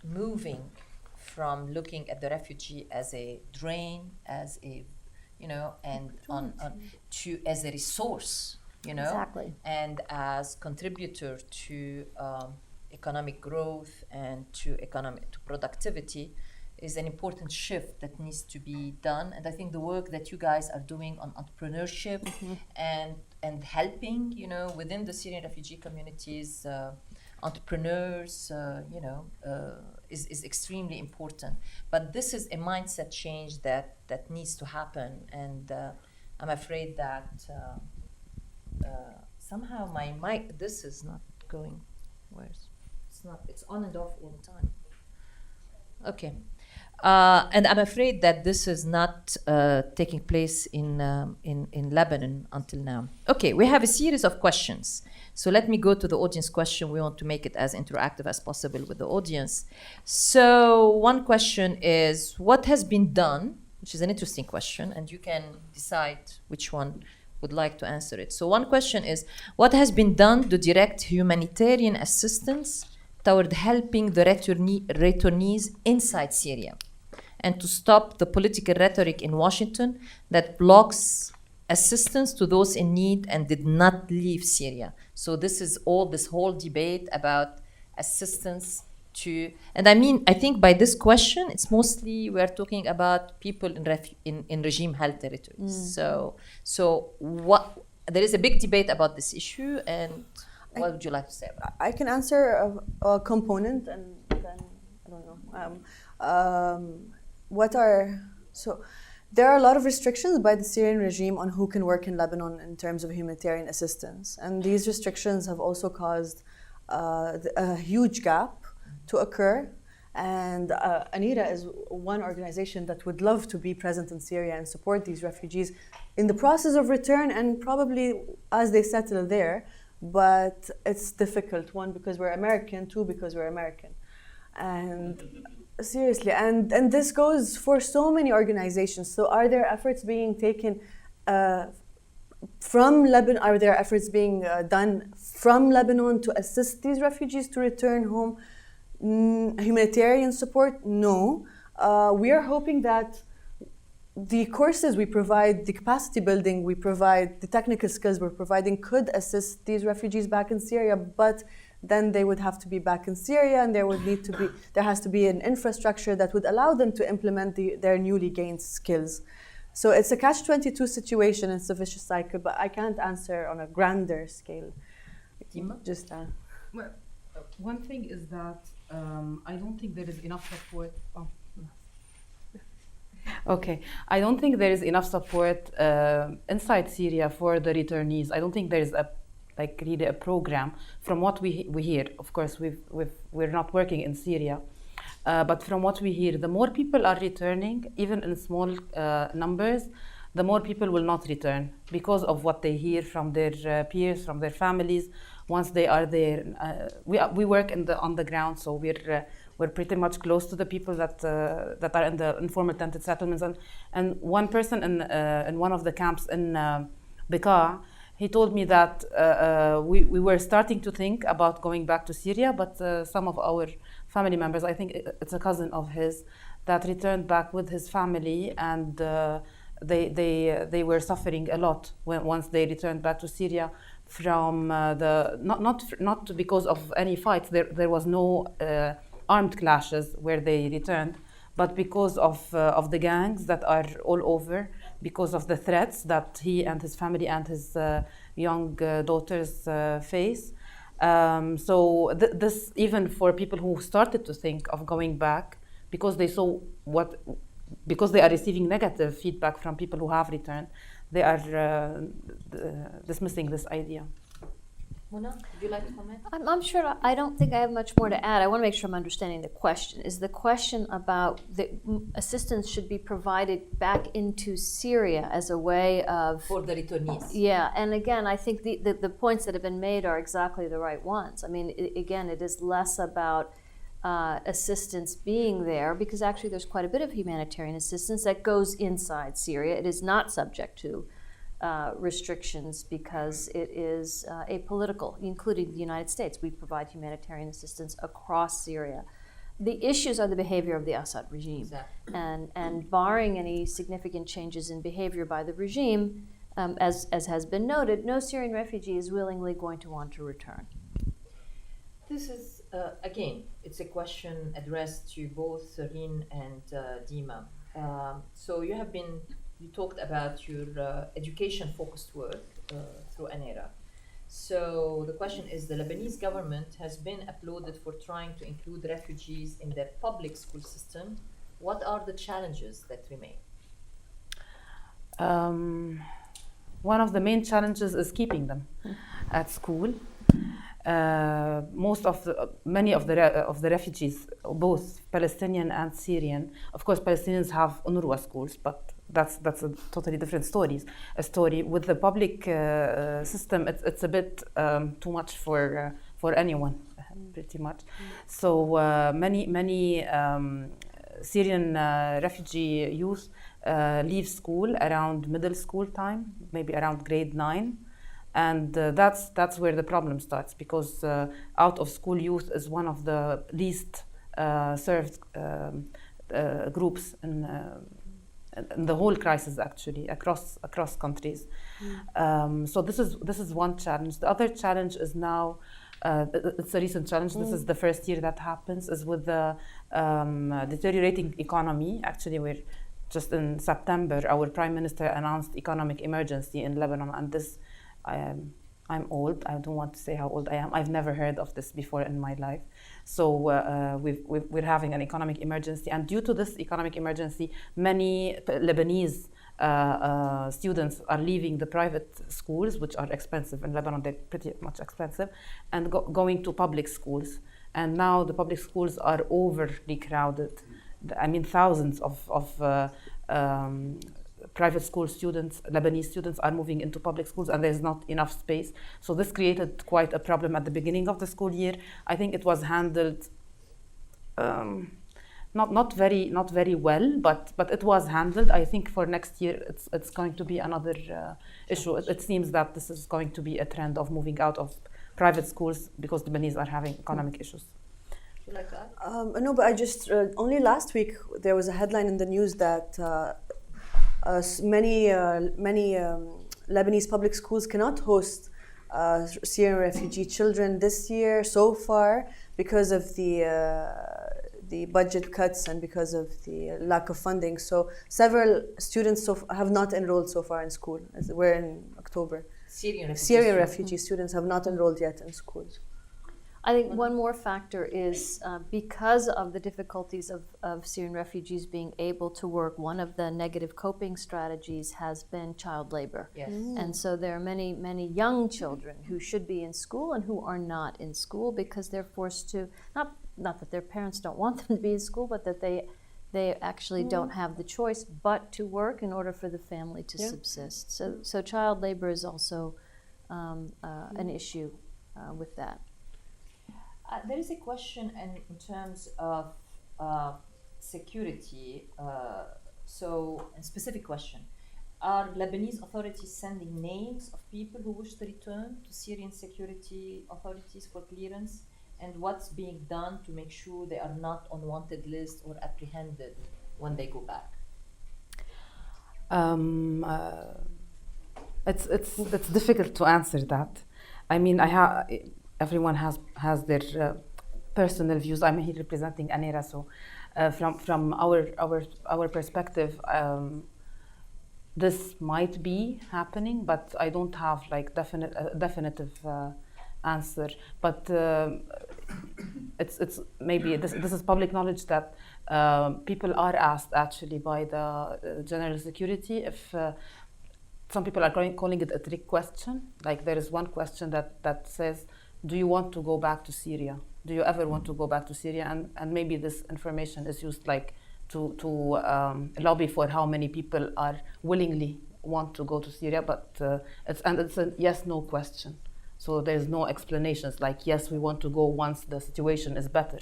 moving from looking at the refugee as a drain, as a, and to as a resource, and as contributor to economic growth and to productivity is an important shift that needs to be done. And I think the work that you guys are doing on entrepreneurship and helping, within the Syrian refugee communities, entrepreneurs, is extremely important. But this is a mindset change that needs to happen. And I'm afraid that somehow my mic, this is not going, it's on and off all the time. Okay. And I'm afraid that this is not taking place in Lebanon until now. Okay, we have a series of questions. So let me go to the audience question. We want to make it as interactive as possible with the audience. So one question is, what has been done, which is an interesting question, and you can decide which one would like to answer it. So one question is, what has been done to direct humanitarian assistance toward helping the returnees inside Syria, and to stop the political rhetoric in Washington that blocks assistance to those in need and did not leave Syria? So this whole debate about assistance to, and I think by this question, it's mostly we're talking about people in regime-held territories. So there is a big debate about this issue, and what would you like to say about it? I can answer a component, and then I don't know. There are a lot of restrictions by the Syrian regime on who can work in Lebanon in terms of humanitarian assistance, and these restrictions have also caused a huge gap to occur. And Anera is one organization that would love to be present in Syria and support these refugees in the process of return and probably as they settle there. But it's difficult, one, because we're American, two, because we're American. And seriously, and this goes for so many organizations. So are there efforts being taken from Lebanon? Are there efforts being done from Lebanon to assist these refugees to return home? Humanitarian support? No. We are hoping that the courses we provide, the capacity building we provide, the technical skills we're providing could assist these refugees back in Syria, but then they would have to be back in Syria, and there has to be an infrastructure that would allow them to implement their newly gained skills. So it's a catch-22 situation, it's a vicious cycle, but I can't answer on a grander scale. Dima? Just Well, one thing is that I don't think there is enough support. Okay, I don't think there is enough support inside Syria for the returnees. I don't think there is really a program. From what we hear, of course, we're not working in Syria, but from what we hear, the more people are returning, even in small numbers, the more people will not return because of what they hear from their peers, from their families. Once they are there, we work on the ground, so we're pretty much close to the people that are in the informal tented settlements. And one person in one of the camps in Bekaa, he told me that we were starting to think about going back to Syria, but some of our family members, I think it's a cousin of his, that returned back with his family, and they were suffering a lot once they returned back to Syria from not because of any fights. There was no armed clashes where they returned, but because of the gangs that are all over, because of the threats that he and his family and his young daughters face. So this, even for people who started to think of going back, because they saw because they are receiving negative feedback from people who have returned, they are dismissing this idea. Mona, would you like to comment? I'm sure I don't think I have much more to add. I want to make sure I'm understanding the question. Is the question about the assistance should be provided back into Syria as a way of... For the returnees. Yeah, and again, I think the points that have been made are exactly the right ones. I mean, again, it is less about assistance being there, because actually there's quite a bit of humanitarian assistance that goes inside Syria. It is not subject to restrictions because it is apolitical, including the United States. We provide humanitarian assistance across Syria. The issues are the behavior of the Assad regime. Exactly. And barring any significant changes in behavior by the regime, as has been noted, no Syrian refugee is willingly going to want to return. This is, again, it's a question addressed to both Serene and Dima. So you talked about your education-focused work through Anera. So the question is, the Lebanese government has been applauded for trying to include refugees in their public school system. What are the challenges that remain? One of the main challenges is keeping them at school. Many of the refugees, both Palestinian and Syrian, of course, Palestinians have UNRWA schools, but that's a totally different story. With the public system, it's a bit too much for anyone, pretty much. So many Syrian refugee youth leave school around middle school time, maybe around grade 9. And that's where the problem starts, because out of school youth is one of the least served groups in the whole crisis, actually, across countries. So this is one challenge. The other challenge is now, it's a recent challenge. This is the first year that happens, is with the deteriorating economy. Actually, we're just in September, our Prime Minister announced economic emergency in Lebanon, and this. I'm old. I don't want to say how old I am. I've never heard of this before in my life. So we're having an economic emergency, and due to this economic emergency, many Lebanese students are leaving the private schools, which are expensive in Lebanon. They're pretty much expensive, and going to public schools. and now the public schools are overly crowded. I mean, thousands of private school students, Lebanese students, are moving into public schools, and there's not enough space. So this created quite a problem at the beginning of the school year. I think it was handled not very well, but it was handled. I think for next year it's going to be another issue. It seems that this is going to be a trend of moving out of private schools because Lebanese are having economic issues. You like that? No, but I just only last week there was a headline in the news that many Lebanese public schools cannot host Syrian refugee children this year so far because of the budget cuts and because of the lack of funding. So several students have not enrolled so far in school. We're in October. Syrian refugee students have not enrolled yet in schools. I think one more factor is because of the difficulties of Syrian refugees being able to work, one of the negative coping strategies has been child labor. Yes. And so there are many, many young children who should be in school and who are not in school because they're forced to, not that their parents don't want them to be in school, but that they actually don't have the choice but to work in order for the family to subsist. So child labor is also an issue with that. There is a question in terms of security. So, a specific question. Are Lebanese authorities sending names of people who wish to return to Syrian security authorities for clearance? And what's being done to make sure they are not on wanted list or apprehended when they go back? It's difficult to answer that. I mean, everyone has their personal views. I'm here representing Anera, so from our perspective, this might be happening, but I don't have like definitive answer. But it's maybe this is public knowledge that people are asked actually by the general security if. Some people are calling it a trick question. Like there is one question that says, do you want to go back to Syria? Do you ever want to go back to Syria? And maybe this information is used like to lobby for how many people are willingly want to go to Syria, but it's a yes/no question. So there's no explanations like yes, we want to go once the situation is better.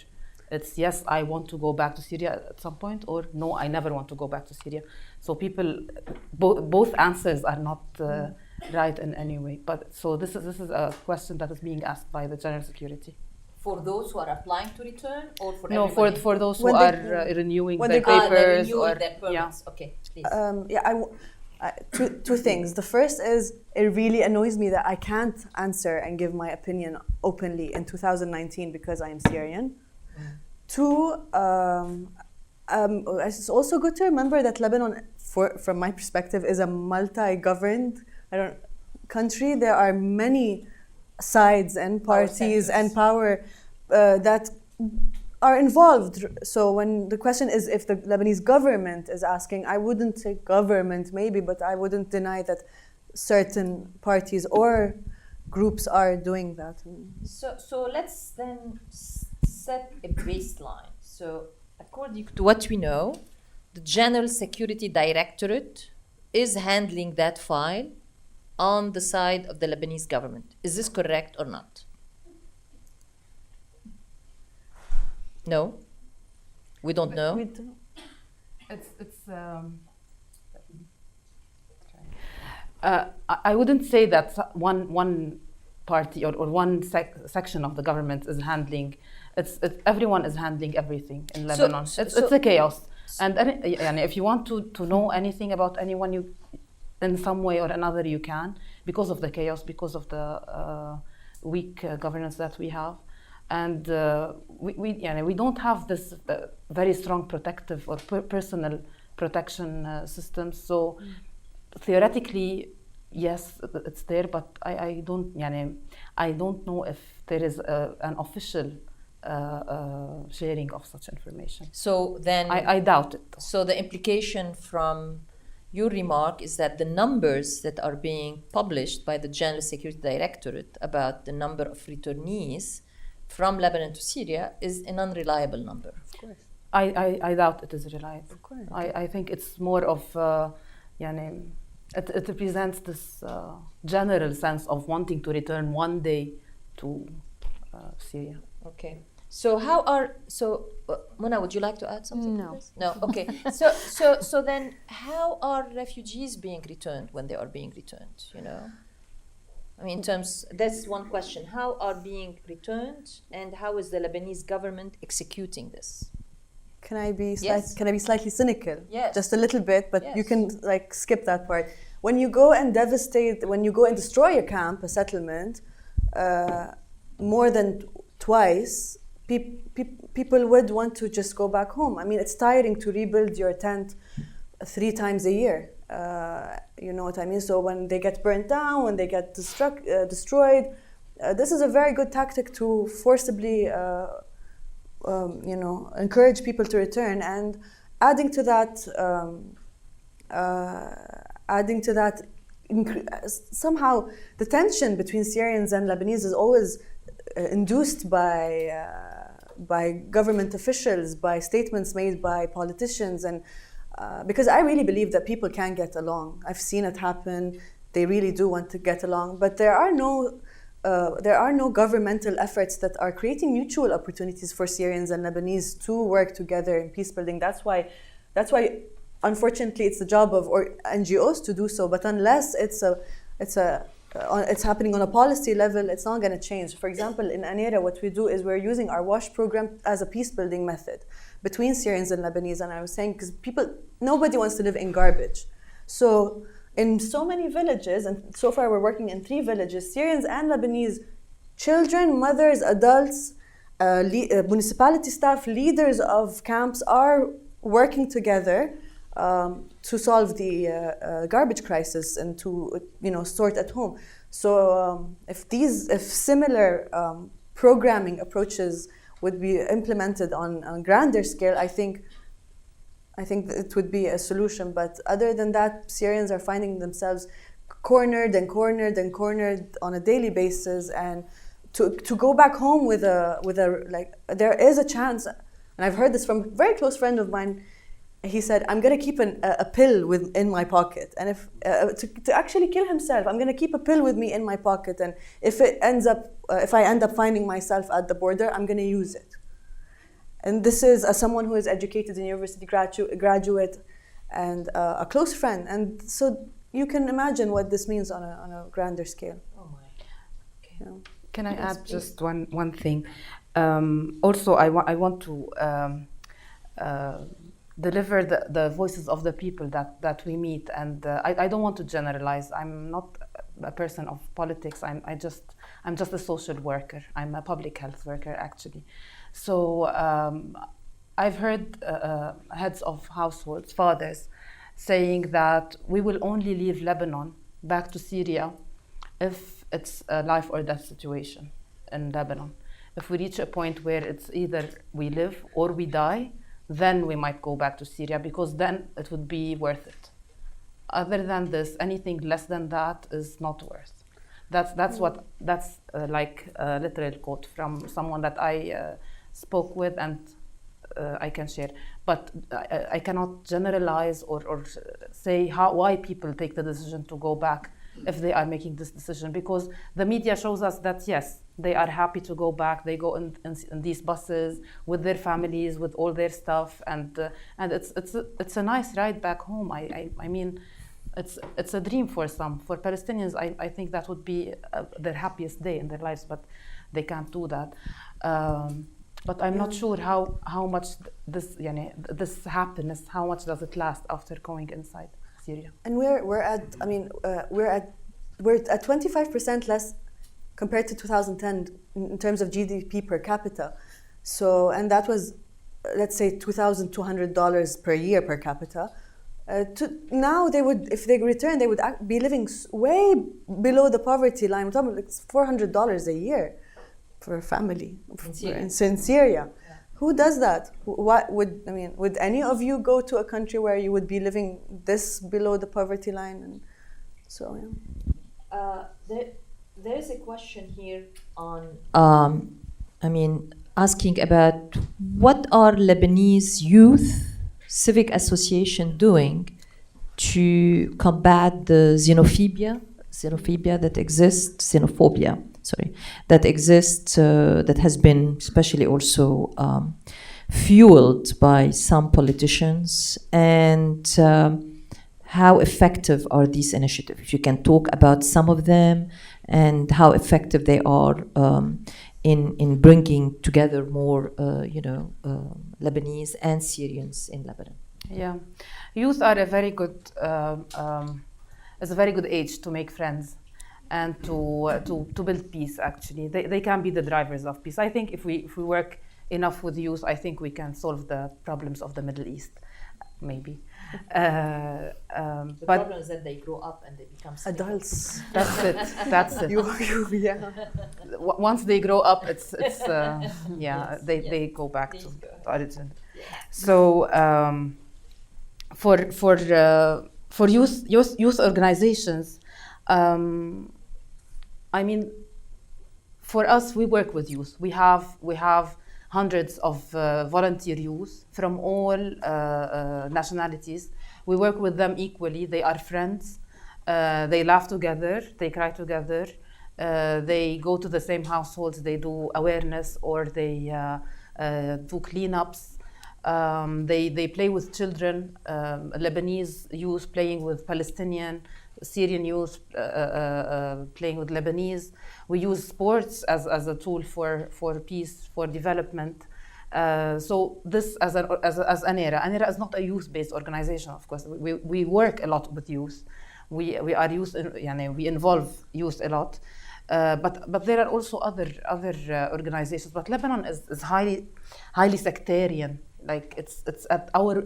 It's yes, I want to go back to Syria at some point, or no, I never want to go back to Syria. So people, both answers are not right in any way. But so this is a question that is being asked by the general security. For those who are applying to return, or for no, everybody? for those who are renewing their papers or their permits. Yeah. Okay, please. Two things. The first is it really annoys me that I can't answer and give my opinion openly in 2019 because I am Syrian. Two, it's also good to remember that Lebanon, from my perspective, is a multi-governed country. There are many sides and parties and power that are involved. So when the question is if the Lebanese government is asking, I wouldn't say government maybe, but I wouldn't deny that certain parties or groups are doing that. So let's then set a baseline. So according to what we know, the General Security Directorate is handling that file on the side of the Lebanese government. Is this correct or not? No? We don't know? I wouldn't say that one party or one section of the government is handling. Everyone is handling everything in Lebanon. It's a chaos. And if you want to know anything about anyone, you, in some way or another, you can, because of the chaos, because of the weak governance that we have. And we don't have this very strong protective or personal protection system. So theoretically, yes, it's there, but I don't know if there is an official sharing of such information. So then I doubt it. So the implication from your remark is that the numbers that are being published by the General Security Directorate about the number of returnees from Lebanon to Syria is an unreliable number. Of course. I doubt it is reliable. Of course. I think it's more of, it represents this general sense of wanting to return one day to Syria. Okay. So Mona, would you like to add something? No. To this? No. Okay. So then, how are refugees being returned when they are being returned? You know, I mean, that's one question. How are being returned, and how is the Lebanese government executing this? Can I be Yes. Can I be slightly cynical? Yes. Just a little bit, but Yes. you can like skip that part. When you go and destroy a camp, a settlement, more than twice, people would want to just go back home. I mean, it's tiring to rebuild your tent 3 times a year. You know what I mean? So when they get burnt down, when they get destroyed, this is a very good tactic to forcibly, encourage people to return. And adding to that, somehow the tension between Syrians and Lebanese is always induced by government officials, by statements made by politicians, and because I really believe that people can get along. I've seen it happen. They really do want to get along, but there are no governmental efforts that are creating mutual opportunities for Syrians and Lebanese to work together in peace building. That's why, unfortunately, it's the job of NGOs to do so. But unless it's happening on a policy level, it's not going to change. For example, in Anera, what we do is we're using our WASH program as a peace building method between Syrians and Lebanese. And I was saying, because nobody wants to live in garbage. So in so many villages, and so far we're working in 3 villages, Syrians and Lebanese children, mothers, adults, municipality staff, leaders of camps are working together to solve the garbage crisis and to sort at home. So if similar programming approaches would be implemented on a grander scale, I think it would be a solution. But other than that, Syrians are finding themselves cornered on a daily basis, and to go back home with a there is a chance, and I've heard this from a very close friend of mine. He said, "I'm going to keep a pill in my pocket, and if to actually kill himself, I'm going to keep a pill with me in my pocket, and if I end up finding myself at the border, I'm going to use it." And this is someone who is educated in university graduate and a close friend, and so you can imagine what this means on a grander scale. Oh my. Okay. You know. Can I add just one thing? Also, I want to deliver the voices of the people that we meet, and I don't want to generalize. I'm not a person of politics. I'm just a social worker. I'm a public health worker, actually. So I've heard heads of households, fathers, saying that we will only leave Lebanon back to Syria if it's a life or death situation in Lebanon. If we reach a point where it's either we live or we die, then we might go back to Syria, because then it would be worth it. Other than this, anything less than that is not worth. That's like a literal quote from someone that I spoke with, and I can share. But I cannot generalize or say why people take the decision to go back if they are making this decision, because the media shows us that yes, they are happy to go back. They go in these buses with their families, with all their stuff, and it's a nice ride back home. I mean, it's a dream for some. For Palestinians, I think that would be their happiest day in their lives, but they can't do that. But I'm not sure how much this happiness, how much does it last after going inside Syria? And we're at 25% less compared to 2010 in terms of GDP per capita. So, and that was, let's say, $2,200 per year per capita. Now they would, if they return, they would be living way below the poverty line. We're talking like $400 a year for a family in Syria. Yeah. Who does that? Would any of you go to a country where you would be living this below the poverty line? And so, There is a question here on asking about what are Lebanese youth civic association doing to combat the xenophobia that exists, that has been especially also fueled by some politicians, and how effective are these initiatives? If you can talk about some of them and how effective they are in bringing together more, Lebanese and Syrians in Lebanon. Yeah, youth are a very good, it's a very good age to make friends and to build peace. Actually, they can be the drivers of peace. I think if we work enough with youth, I think we can solve the problems of the Middle East, maybe. The problem is that they grow up and they become adults. That's it. That's it. Yeah. Once they grow up, it's they go back to the origin. Yeah. So for youth organizations, for us, we work with youth. We have hundreds of volunteer youth from all nationalities. We work with them equally. They are friends. They laugh together. They cry together. They go to the same households. They do awareness, or they do cleanups. They play with children. Lebanese youth playing with Palestinian, Syrian youth playing with Lebanese. We use sports as a tool for peace, for development. So this as Anera. Anera is not a youth-based organization, of course. We work a lot with youth. We are youth. We involve youth a lot. But there are also other organizations. But Lebanon is highly sectarian. Like it's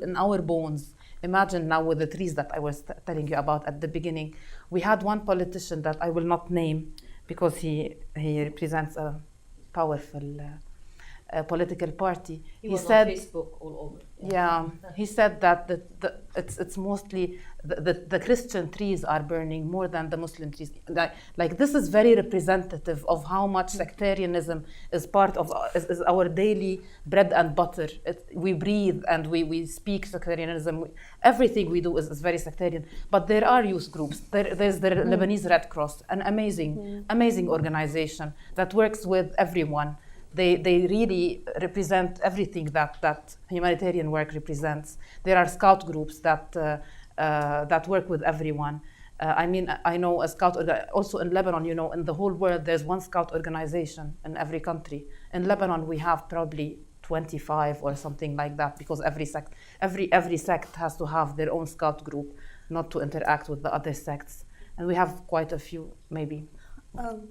in our bones. Imagine now with the trees that I was telling you about at the beginning. We had one politician that I will not name because he represents a powerful political party. He said on Facebook all over. Yeah, he said that it's mostly the Christian trees are burning more than the Muslim trees. Like this is very representative of how much sectarianism is part of is our daily bread and butter. We breathe and we speak sectarianism. Everything we do is very sectarian. But there are youth groups. There's the Lebanese Red Cross, an amazing organization that works with everyone. They really represent everything that humanitarian work represents. There are scout groups that work with everyone. I know a scout also in Lebanon. In the whole world, there's one scout organization in every country. In Lebanon, we have probably 25 or something like that, because every sect has to have their own scout group, not to interact with the other sects. And we have quite a few, maybe.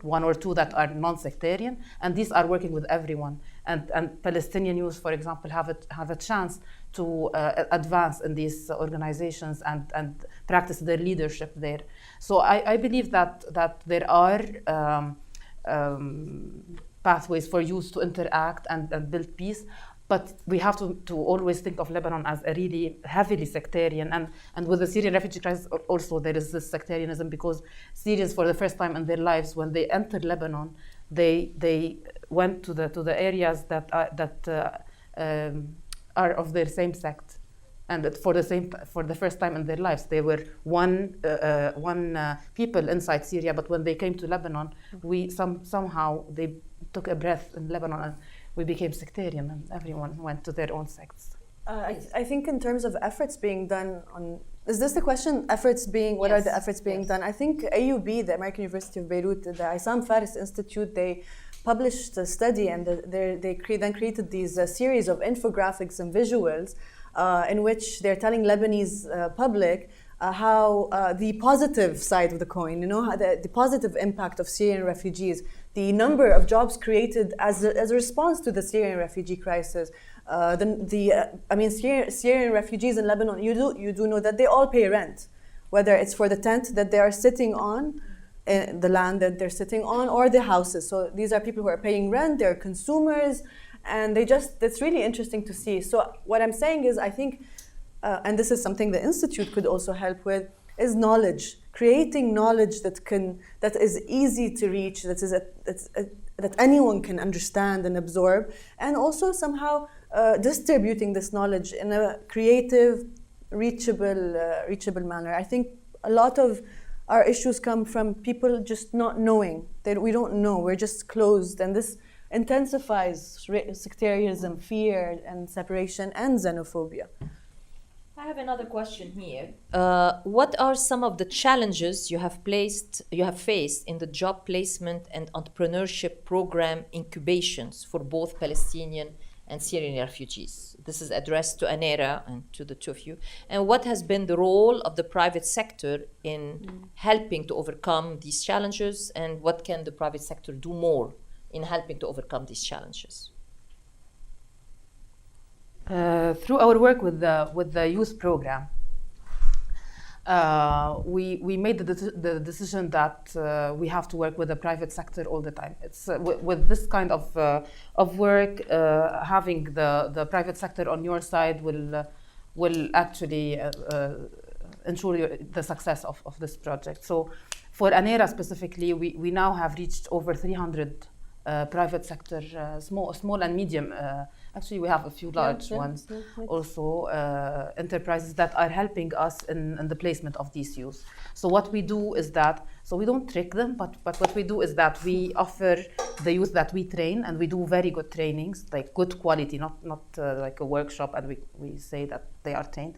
One or two that are non-sectarian, and these are working with everyone. And Palestinian youth, for example, have a chance to advance in these organizations and practice their leadership there. So I believe that there are pathways for youth to interact and build peace. But we have to always think of Lebanon as a really heavily sectarian, and with the Syrian refugee crisis also there is this sectarianism, because Syrians for the first time in their lives, when they entered Lebanon, they went to the areas that are of their same sect, and for the first time in their lives they were one people inside Syria. But when they came to Lebanon, somehow they took a breath in Lebanon. And we became sectarian, and everyone went to their own sects. I think in terms of efforts being done on, is this the question? What are the efforts being done? I think AUB, the American University of Beirut, the Issam Faris Institute, they published a study, and they then created these series of infographics and visuals in which they're telling Lebanese public how the positive side of the coin, the positive impact of Syrian refugees, the number of jobs created as a response to the Syrian refugee crisis. Syrian refugees in Lebanon, you do know that they all pay rent, whether it's for the tent that they are sitting on, the land that they're sitting on, or the houses. So these are people who are paying rent, they're consumers, and it's really interesting to see. So what I'm saying is, I think, and this is something the Institute could also help with, is knowledge. creating knowledge that is easy to reach, that anyone can understand and absorb, and also somehow distributing this knowledge in a creative, reachable manner. I think a lot of our issues come from people just not knowing, that we don't know, we're just closed, and this intensifies sectarianism, fear and separation, and xenophobia. I have another question here. What are some of the challenges you have faced in the job placement and entrepreneurship program incubations for both Palestinian and Syrian refugees? This is addressed to Anera and to the two of you. And what has been the role of the private sector in helping to overcome these challenges, and what can the private sector do more in helping to overcome these challenges? Through our work with the youth program, we made the decision that we have to work with the private sector all the time. It's with this kind of work, having the private sector on your side will actually ensure the success of this project. So for Anera specifically, we now have reached over 300 private sector, small and medium. Actually, we have a few large ones also, enterprises that are helping us in the placement of these youth. So what we do is that, so we don't trick them, but what we do is that we offer the youth that we train, and we do very good trainings, like good quality, not like a workshop, and we say that they are trained.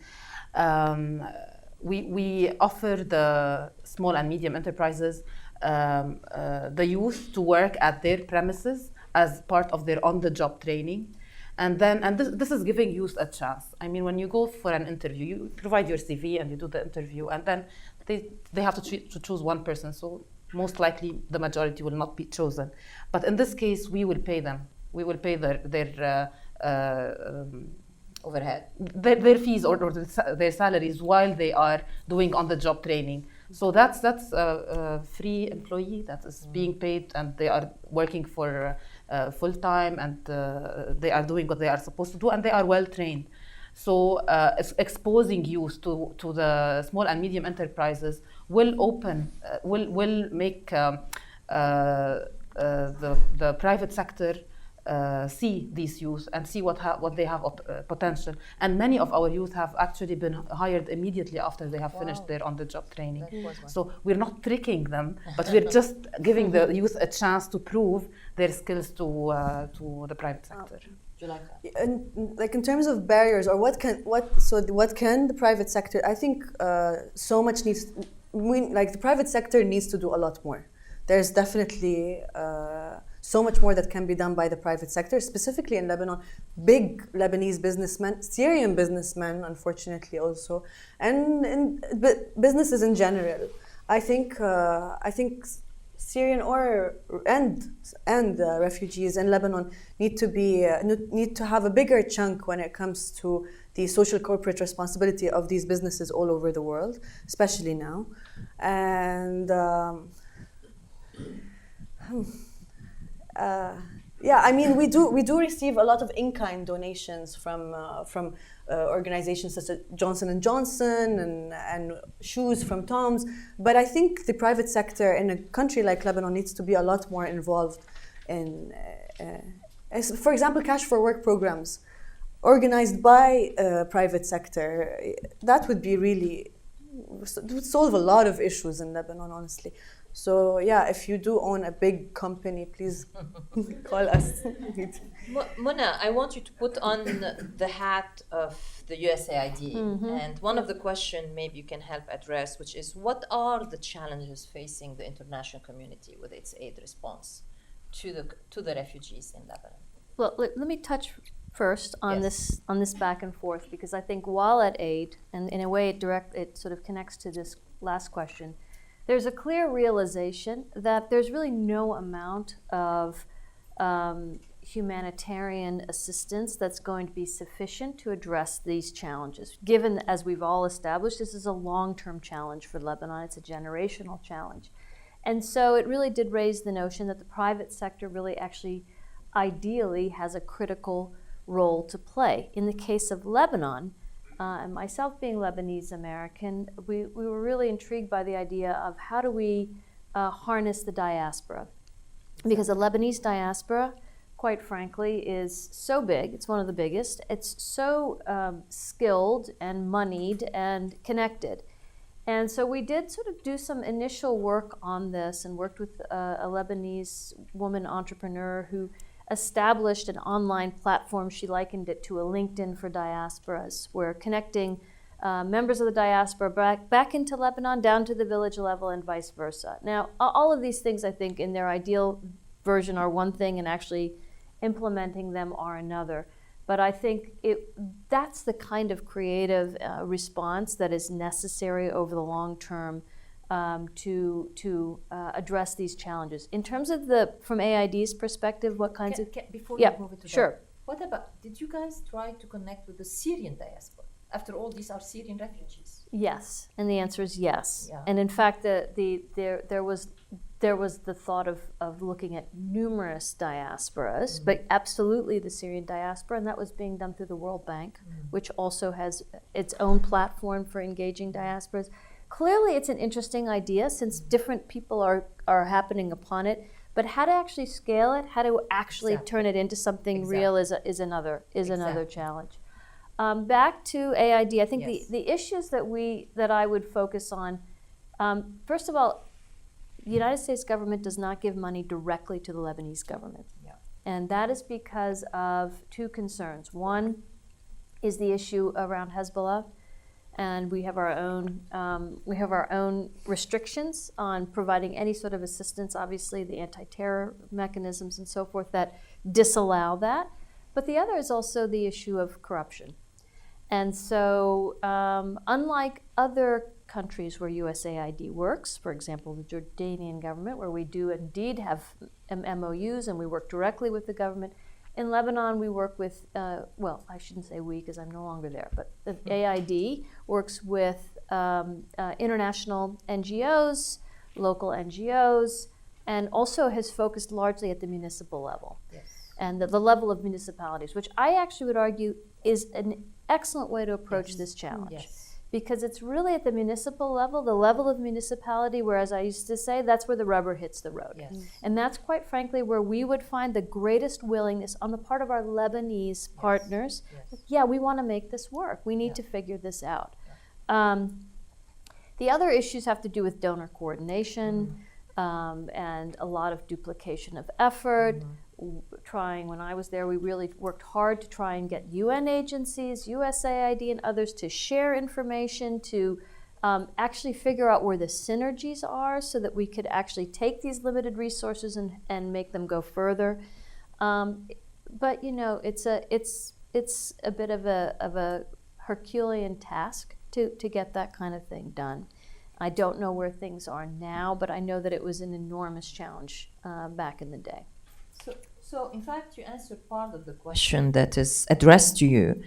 We offer the small and medium enterprises the youth to work at their premises as part of their on-the-job training. And this is giving youth a chance. I mean, when you go for an interview, you provide your CV and you do the interview, and then they have to choose one person. So most likely the majority will not be chosen. But in this case, we will pay them. We will pay their overhead, their fees or their salaries while they are doing on-the-job training. So that's a free employee that is being paid, and they are working for full time, and they are doing what they are supposed to do, and they are well trained. So exposing youth to the small and medium enterprises will make the private sector see these youth and see what they have potential. And many of our youth have actually been hired immediately after they have finished their on-the-job training. So we're not tricking them, but we're just giving the youth a chance to prove their skills to the private sector. Do you like that? And like in terms of barriers, or what can the private sector? I think so much needs. The private sector needs to do a lot more. There's definitely so much more that can be done by the private sector, specifically in Lebanon. Big Lebanese businessmen, Syrian businessmen, unfortunately also, and businesses in general. I think Syrian and refugees in Lebanon need to have a bigger chunk when it comes to the social corporate responsibility of these businesses all over the world, especially now, and. I mean, we do receive a lot of in-kind donations from organizations such as Johnson & Johnson and shoes from Tom's. But I think the private sector in a country like Lebanon needs to be a lot more involved in, for example, cash for work programs organized by private sector. That would solve a lot of issues in Lebanon, honestly. So yeah, if you do own a big company, please call us. Mona, I want you to put on the hat of the USAID. And one of the questions maybe you can help address, which is, what are the challenges facing the international community with its aid response to the refugees in Lebanon? Well, let me touch first on this back and forth, because I think while at aid, and in a way it sort of connects to this last question, there's a clear realization that there's really no amount of humanitarian assistance that's going to be sufficient to address these challenges. Given, as we've all established, this is a long-term challenge for Lebanon. It's a generational challenge. And so it really did raise the notion that the private sector really actually ideally has a critical role to play. In the case of Lebanon, and myself being Lebanese American, we were really intrigued by the idea of how do we harness the diaspora. Because the Lebanese diaspora, quite frankly, is so big, it's one of the biggest, it's so skilled and moneyed and connected. And so we did sort of do some initial work on this and worked with a Lebanese woman entrepreneur who established an online platform. She likened it to a LinkedIn for diasporas. We're connecting members of the diaspora back into Lebanon, down to the village level, and vice versa. Now, all of these things, I think, in their ideal version are one thing, and actually implementing them are another. But I think that's the kind of creative response that is necessary over the long term to address these challenges. In terms of from AID's perspective, what kinds of... Before Yeah, you move it to sure. that, what about, did you guys try to connect with the Syrian diaspora? After all, these are Syrian refugees. Yes, and the answer is yes. Yeah. And in fact, there was the thought of looking at numerous diasporas, but absolutely the Syrian diaspora, and that was being done through the World Bank, which also has its own platform for engaging diasporas. Clearly, it's an interesting idea since different people are happening upon it, but how to actually scale it, how to actually turn it into something real is another challenge. Back to AID, I think the issues that I would focus on, first of all, the United States government does not give money directly to the Lebanese government. Yeah. And that is because of two concerns. One is the issue around Hezbollah, and we have our own restrictions on providing any sort of assistance, obviously the anti-terror mechanisms and so forth that disallow that. But the other is also the issue of corruption. And so unlike other countries where USAID works, for example, the Jordanian government, where we do indeed have MOUs and we work directly with the government, in Lebanon we work with, well, I shouldn't say we because I'm no longer there, but the AID works with international NGOs, local NGOs, and also has focused largely at the municipal level. Yes. And the level of municipalities, which I actually would argue is an excellent way to approach this challenge. Yes. Because it's really at the municipal level, the level of municipality, where, as I used to say, that's where the rubber hits the road. Yes. And that's quite frankly where we would find the greatest willingness on the part of our Lebanese partners. Yes. Yeah, we want to make this work. We need to figure this out. The other issues have to do with donor coordination and a lot of duplication of effort. When I was there, we really worked hard to try and get UN agencies, USAID and others to share information, to actually figure out where the synergies are so that we could actually take these limited resources and make them go further. But you know, it's a bit of a Herculean task to get that kind of thing done. I don't know where things are now, but I know that it was an enormous challenge back in the day. So in fact, you answered part of the question that is addressed to you,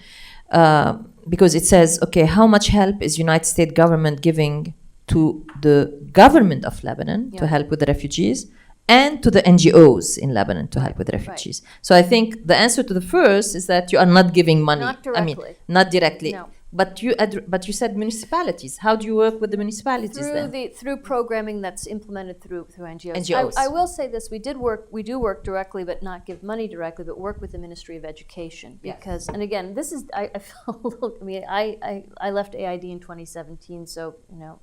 because it says, okay, how much help is United States government giving to the government of Lebanon to help with the refugees, and to the NGOs in Lebanon to help with the refugees? So I think the answer to the first is that you are not giving money. Not directly. I mean, not directly. No. But you said municipalities. How do you work with the municipalities then? Through programming that's implemented through NGOs. NGOs. I will say this: we do work directly, but not give money directly, but work with the Ministry of Education because, and again, this is I feel a little. I mean, I left AID in 2017, so you know,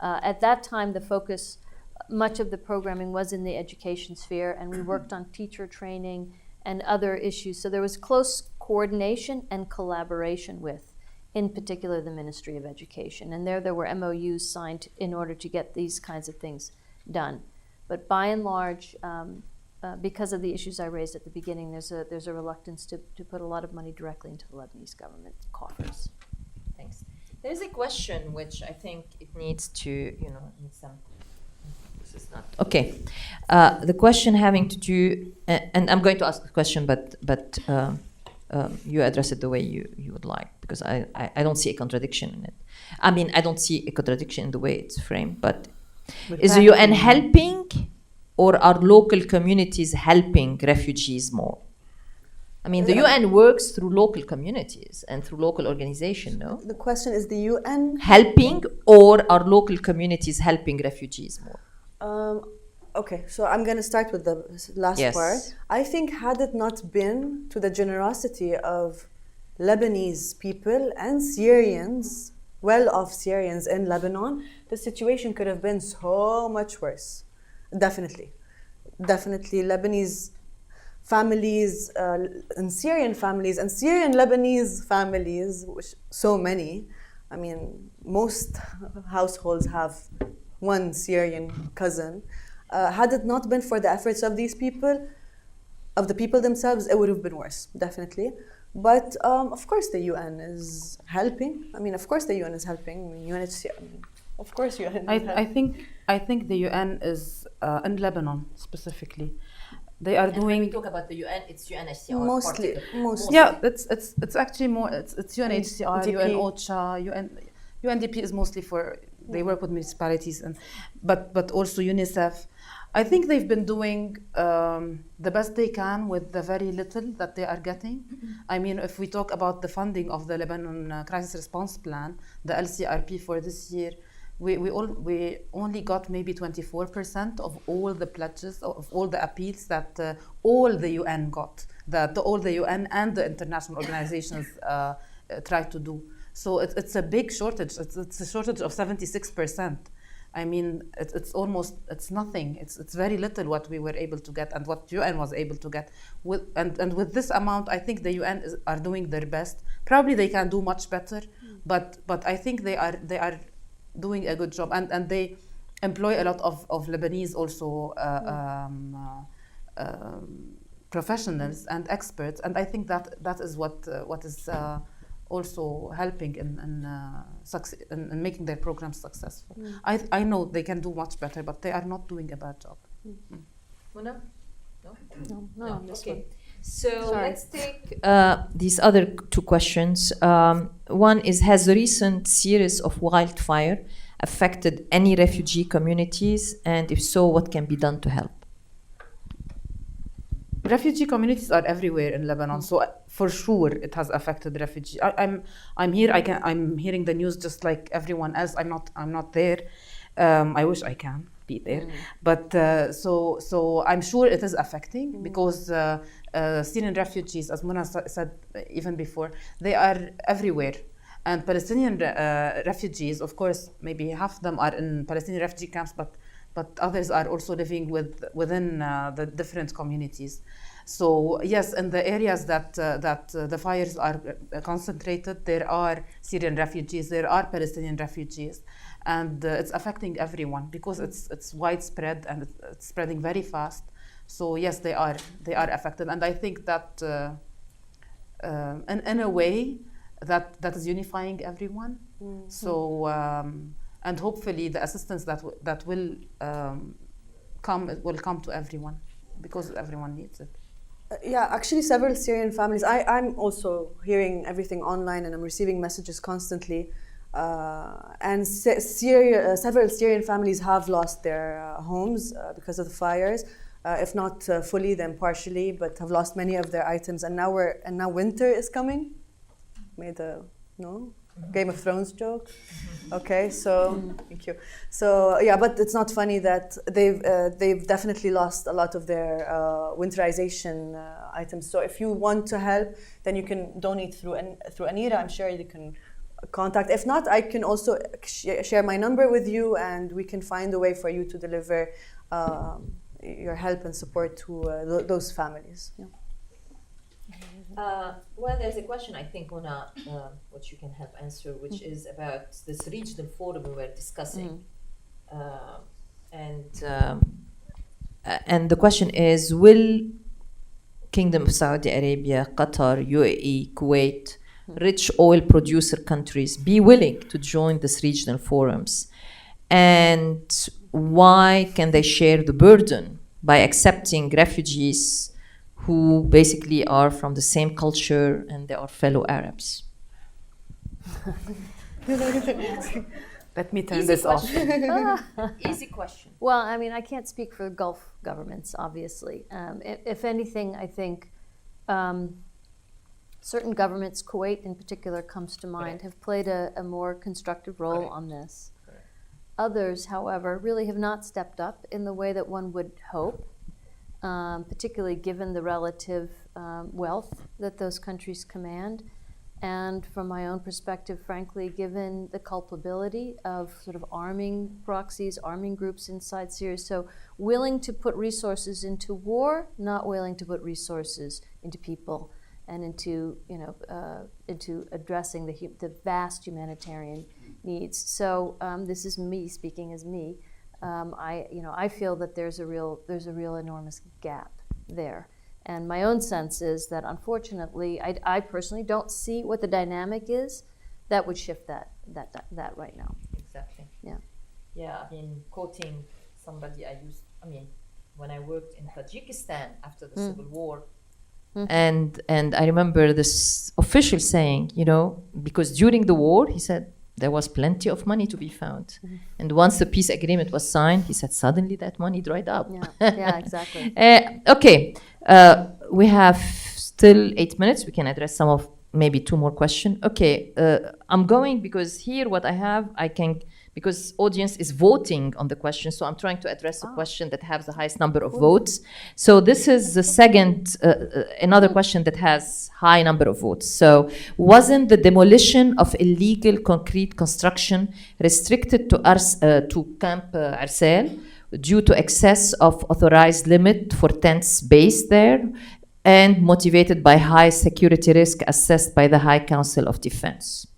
at that time the focus, much of the programming was in the education sphere, and we worked on teacher training and other issues. So there was close coordination and collaboration with, in particular, the Ministry of Education. And there were MOUs signed in order to get these kinds of things done. But by and large, because of the issues I raised at the beginning, there's a reluctance to put a lot of money directly into the Lebanese government coffers. Thanks. There's a question which I think it needs to, need some. This is not okay. The question having to do, and I'm going to ask the question, but you address it the way you would like, because I don't see a contradiction in it. I mean, I don't see a contradiction in the way it's framed, but is the UN helping, or are local communities helping refugees more? I mean, the UN works through local communities and through local organization, no? The question is the UN Helping, or are local communities helping refugees more? Okay, so I'm going to start with the last Yes. part. I think had it not been to the generosity of Lebanese people and Syrians, well-off Syrians in Lebanon, the situation could have been so much worse. Definitely. Definitely Lebanese families and Syrian families and Syrian Lebanese families, which so many. I mean, most households have one Syrian cousin. Had it not been for the efforts of these people, of the people themselves, it would have been worse, definitely. But of course the UN is helping. I mean, of course the UN is helping. I mean, UNHCR, of course UN is helping. I think the UN is in Lebanon specifically. They are And doing. when we talk about the UN, it's UNHCR. Mostly. Yeah, it's actually more. It's UNHCR, UNDP. UN OCHA, UNDP is mostly for. They work with municipalities but also UNICEF. I think they've been doing the best they can with the very little that they are getting. I mean, if we talk about the funding of the Lebanon Crisis Response Plan, the LCRP for this year, we only got maybe 24% of all the pledges, of all the appeals that all the UN got, that all the UN and the international organizations tried to do. So it's a big shortage. It's a shortage of 76%. I mean, it's almost, it's nothing. It's very little what we were able to get and what UN was able to get. And with this amount, I think the UN are doing their best. Probably they can do much better, but I think they are doing a good job. And they employ a lot of Lebanese also professionals and experts. And I think that is what is also helping in making their programs successful. I know they can do much better, but they are not doing a bad job. Mona? No? No, this one. Okay. So Sorry. let's take these other two questions. One is, has the recent series of wildfire affected any refugee communities? And if so, what can be done to help? Refugee communities are everywhere in Lebanon, so for sure it has affected refugees. I'm here. I'm hearing the news just like everyone else. I'm not there. I wish I can be there, but so I'm sure it is affecting because Syrian refugees, as Mona said even before, they are everywhere. And Palestinian refugees, of course, maybe half of them are in Palestinian refugee camps, but others are also living within the different communities. So yes, in the areas that the fires are concentrated, there are Syrian refugees, there are Palestinian refugees, and it's affecting everyone because it's widespread and it's spreading very fast. So yes, they are affected, and I think that in a way that is unifying everyone. So. And hopefully the assistance that will come to everyone because everyone needs it. Yeah, actually several Syrian families, I'm also hearing everything online and I'm receiving messages constantly. And several Syrian families have lost their homes because of the fires. If not fully, then partially, but have lost many of their items. And now winter is coming. Game of Thrones joke. Okay, so thank you. So yeah, but it's not funny that they've definitely lost a lot of their winterization items. So if you want to help, then you can donate through Anera. I'm sure you can contact. If not, I can also share my number with you, and we can find a way for you to deliver your help and support to those families. Yeah. Well, there's a question, I think, Mona, which you can help answer, which is about this regional forum we were discussing. And the question is, will Kingdom of Saudi Arabia, Qatar, UAE, Kuwait, rich oil producer countries be willing to join this regional forums? And why can they share the burden by accepting refugees who basically are from the same culture and they are fellow Arabs? Let me turn this off. Easy question. Well, I mean, I can't speak for Gulf governments, obviously. If anything, I think certain governments, Kuwait in particular comes to mind, have played a more constructive role on this. Others, however, really have not stepped up in the way that one would hope, particularly given the relative wealth that those countries command. And from my own perspective, frankly, given the culpability of sort of arming proxies, arming groups inside Syria, so willing to put resources into war, not willing to put resources into people and into addressing the vast humanitarian needs. So this is me speaking as me. I feel that there's a real enormous gap there. And my own sense is that, unfortunately, I personally don't see what the dynamic is that would shift that right now. Exactly. Yeah. Yeah, I mean, quoting somebody when I worked in Tajikistan after the civil war, and I remember this official saying, because during the war, he said, there was plenty of money to be found. And once the peace agreement was signed, he said, suddenly that money dried up. Yeah, exactly. Okay, we have still 8 minutes. We can address some of maybe 2 more questions. Okay, I'm going because here what I have, because audience is voting on the question, so I'm trying to address the question that has the highest number of votes. So this is the second, another question that has high number of votes. So wasn't the demolition of illegal concrete construction restricted to Camp Arsal due to excess of authorized limit for tents based there and motivated by high security risk assessed by the High Council of Defense?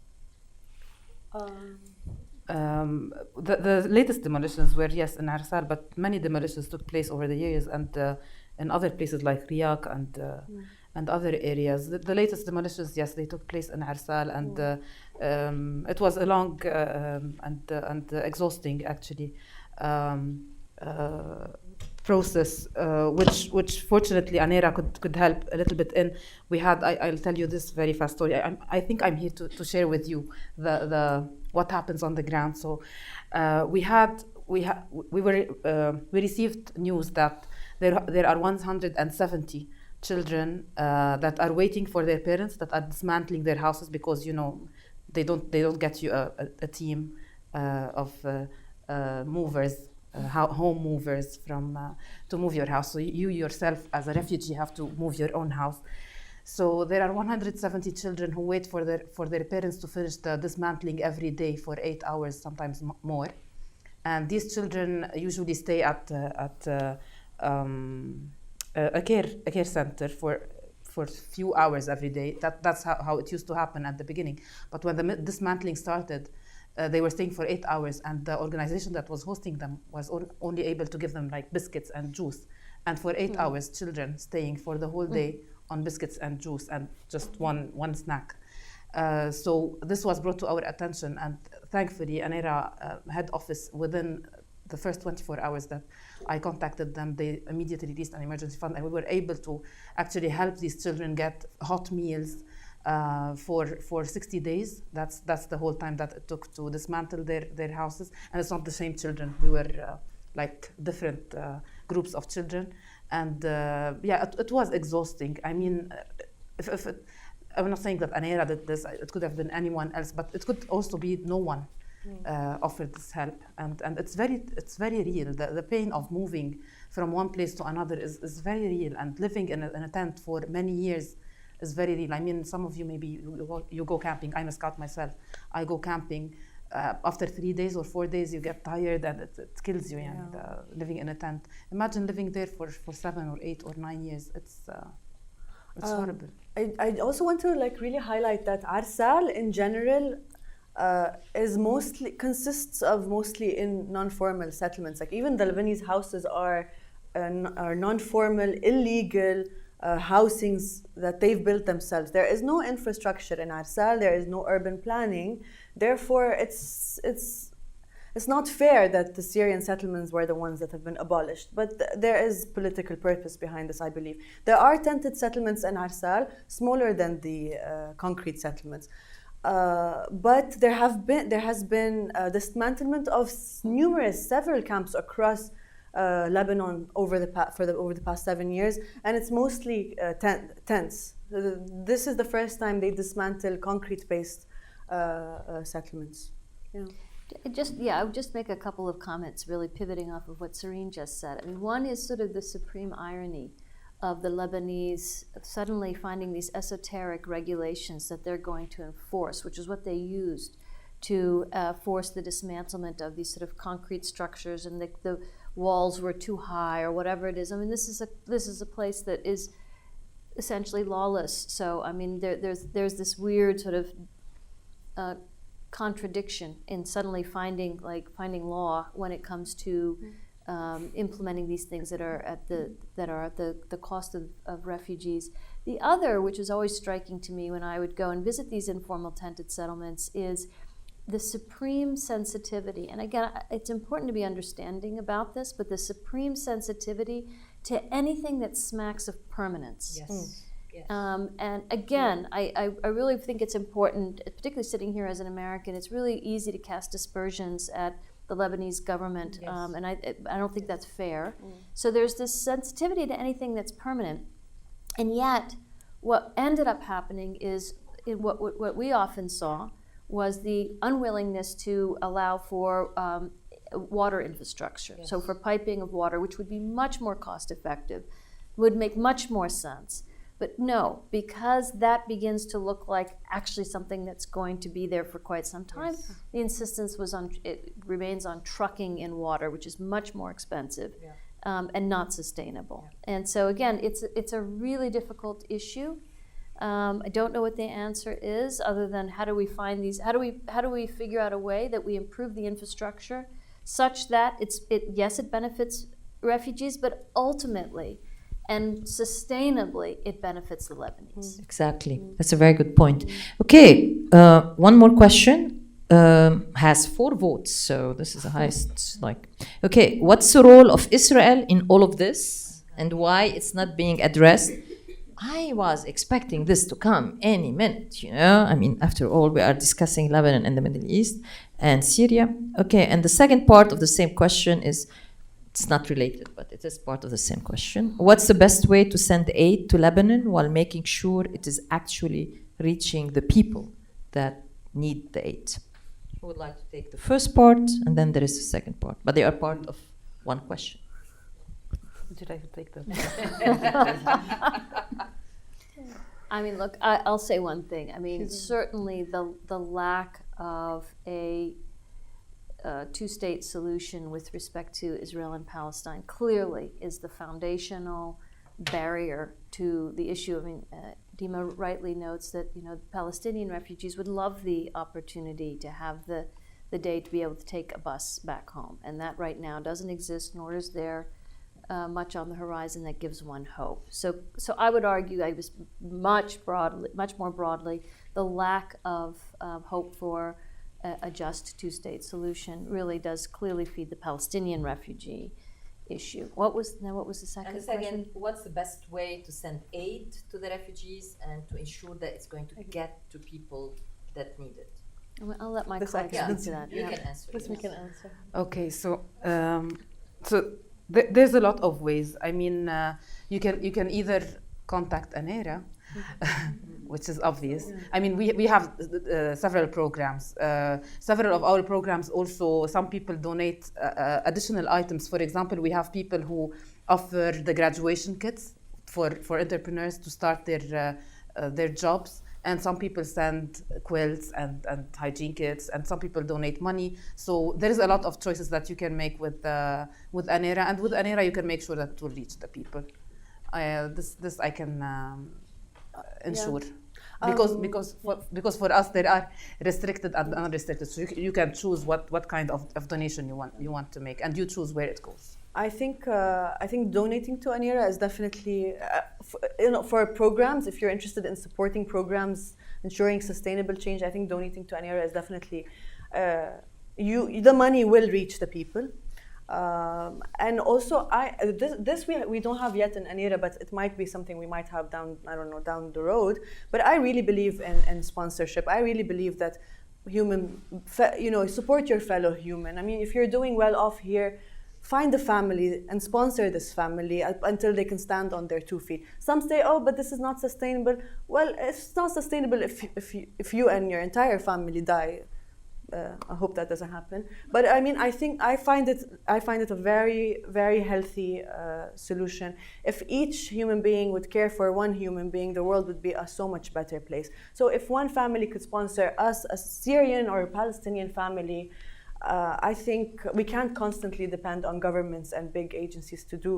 The latest demolitions were, yes, in Arsal, but many demolitions took place over the years and in other places like Riyadh and other areas. The latest demolitions, yes, they took place in Arsal, and it was a long and exhausting, actually, process, which fortunately Anera could help a little bit in. We had, I'll tell you this very fast story. I think I'm here to share with you the what happens on the ground. So we received news that there are 170 children that are waiting for their parents, that are dismantling their houses because they don't get you a team of movers. Home movers to move your house. So you yourself as a refugee have to move your own house. So there are 170 children who wait for their parents to finish the dismantling every day for 8 hours, sometimes more. And these children usually stay at a care center for a few hours every day. That's how it used to happen at the beginning. But when the dismantling started, they were staying for 8 hours, and the organization that was hosting them was only able to give them like biscuits and juice. And for 8 hours, children staying for the whole day on biscuits and juice and just one snack. So this was brought to our attention, and thankfully, Anera head office, within the first 24 hours that I contacted them, they immediately released an emergency fund, and we were able to actually help these children get hot meals for 60 days. That's the whole time that it took to dismantle their houses. And it's not the same children. We were like different groups of children. And it was exhausting. I mean, I'm not saying that Anera did this. It could have been anyone else, but it could also be no one offered this help. And it's very real. The pain of moving from one place to another is very real. And living in a tent for many years is very real. I mean, some of you maybe you go camping. I'm a scout myself. I go camping. After 3 days or 4 days, you get tired and it kills you. And living in a tent. Imagine living there for 7 or 8 or 9 years. It's horrible. I also want to really highlight that Arsal in general consists of mostly in non-formal settlements. Like even the Lebanese houses are non-formal, illegal housings that they've built themselves. There is no infrastructure in Arsal. There is no urban planning. Therefore, it's not fair that the Syrian settlements were the ones that have been abolished. But there is political purpose behind this, I believe. There are tented settlements in Arsal, smaller than the concrete settlements. But there has been dismantlement of several camps across Lebanon over the past 7 years, and it's mostly tents. This is the first time they dismantle concrete-based settlements. I would just make a couple of comments, really pivoting off of what Serene just said. I mean, one is sort of the supreme irony of the Lebanese suddenly finding these esoteric regulations that they're going to enforce, which is what they used to force the dismantlement of these sort of concrete structures, and the walls were too high or whatever it is. I mean, this is a place that is essentially lawless. So I mean, there's this weird sort of contradiction in suddenly finding law when it comes to implementing these things that are at the cost of refugees. The other, which is always striking to me when I would go and visit these informal tented settlements, is the supreme sensitivity. And again, it's important to be understanding about this, but the supreme sensitivity to anything that smacks of permanence. Yes. Yes. And again, I really think it's important, particularly sitting here as an American, it's really easy to cast aspersions at the Lebanese government, Yes. and I don't think that's fair. So there's this sensitivity to anything that's permanent, and yet what ended up happening is what we often saw was the unwillingness to allow for water infrastructure. Yes. So for piping of water, which would be much more cost effective, would make much more sense. But no, because that begins to look like actually something that's going to be there for quite some time, Yes. the insistence remains on trucking in water, which is much more expensive, and not sustainable. Yeah. And so again, it's a really difficult issue. I don't know what the answer is, other than how do we find these? How do we figure out a way that we improve the infrastructure such that it benefits refugees, but ultimately and sustainably, it benefits the Lebanese. Exactly. That's a very good point. Okay, one more question. Has 4 votes, so this is the highest. Okay, what's the role of Israel in all of this, and why it's not being addressed? I was expecting this to come any minute, I mean, after all, we are discussing Lebanon and the Middle East and Syria. Okay, and the second part of the same question is, it's not related, but it is part of the same question. What's the best way to send aid to Lebanon while making sure it is actually reaching the people that need the aid? Who would like to take the first part, and then there is the second part, but they are part of one question. Would you like to take the? I mean, look, I'll say one thing. I mean, certainly the lack of a two-state solution with respect to Israel and Palestine clearly is the foundational barrier to the issue. I mean, Dima rightly notes that Palestinian refugees would love the opportunity to have the day to be able to take a bus back home, and that right now doesn't exist, nor is there much on the horizon that gives one hope. So I would argue, much more broadly, the lack of hope for a just two-state solution really does clearly feed the Palestinian refugee issue. What was the second question? And second, what's the best way to send aid to the refugees and to ensure that it's going to get to people that need it? I'll let my colleagues answer that. You can answer. Yes, we can answer. Okay, so there's a lot of ways. I mean, you can either contact Anera, which is obvious. I mean, we have several programs. Several of our programs also, some people donate additional items. For example, we have people who offer the graduation kits for entrepreneurs to start their jobs. And some people send quilts and hygiene kits, and some people donate money. So there is a lot of choices that you can make with Anera, and with Anera you can make sure that it will reach the people. This I can ensure, because for us there are restricted and unrestricted. So you can choose what kind of donation you want to make, and you choose where it goes. I think donating to Anera is definitely for programs. If you're interested in supporting programs, ensuring sustainable change, I think donating to Anera is definitely the money will reach the people. And also, we don't have yet in Anera, but it might be something we might have down the road. But I really believe in sponsorship. I really believe that support your fellow human. I mean, if you're doing well off here, find a family and sponsor this family until they can stand on their 2 feet. Some say, oh, but this is not sustainable. Well, it's not sustainable if you and your entire family die. I hope that doesn't happen. But I mean, I find it a very, very healthy solution. If each human being would care for one human being, the world would be a so much better place. So if one family could sponsor us, a Syrian or a Palestinian family, I think we can't constantly depend on governments and big agencies to do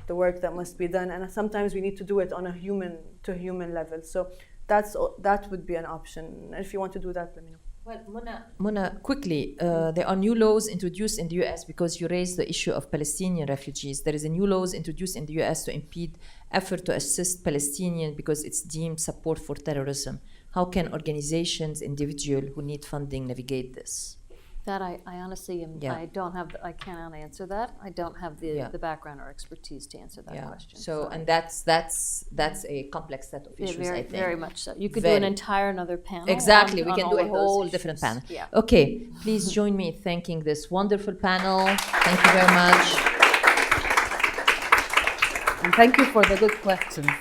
the work that must be done. And sometimes we need to do it on a human level. So that would be an option. And if you want to do that, let me know. Well, Mona, quickly, there are new laws introduced in the US because you raised the issue of Palestinian refugees. There is a new laws introduced in the US to impede effort to assist Palestinians because it's deemed support for terrorism. How can organizations, individuals who need funding navigate this? That I honestly am, I cannot answer that. I don't have the background or expertise to answer that question. So, and that's a complex set of issues, I think. Very much so. You could do an entire another panel. Exactly, on, we on can do a whole different panel. Yeah. Okay, please join me in thanking this wonderful panel. Thank you very much. And thank you for the good questions.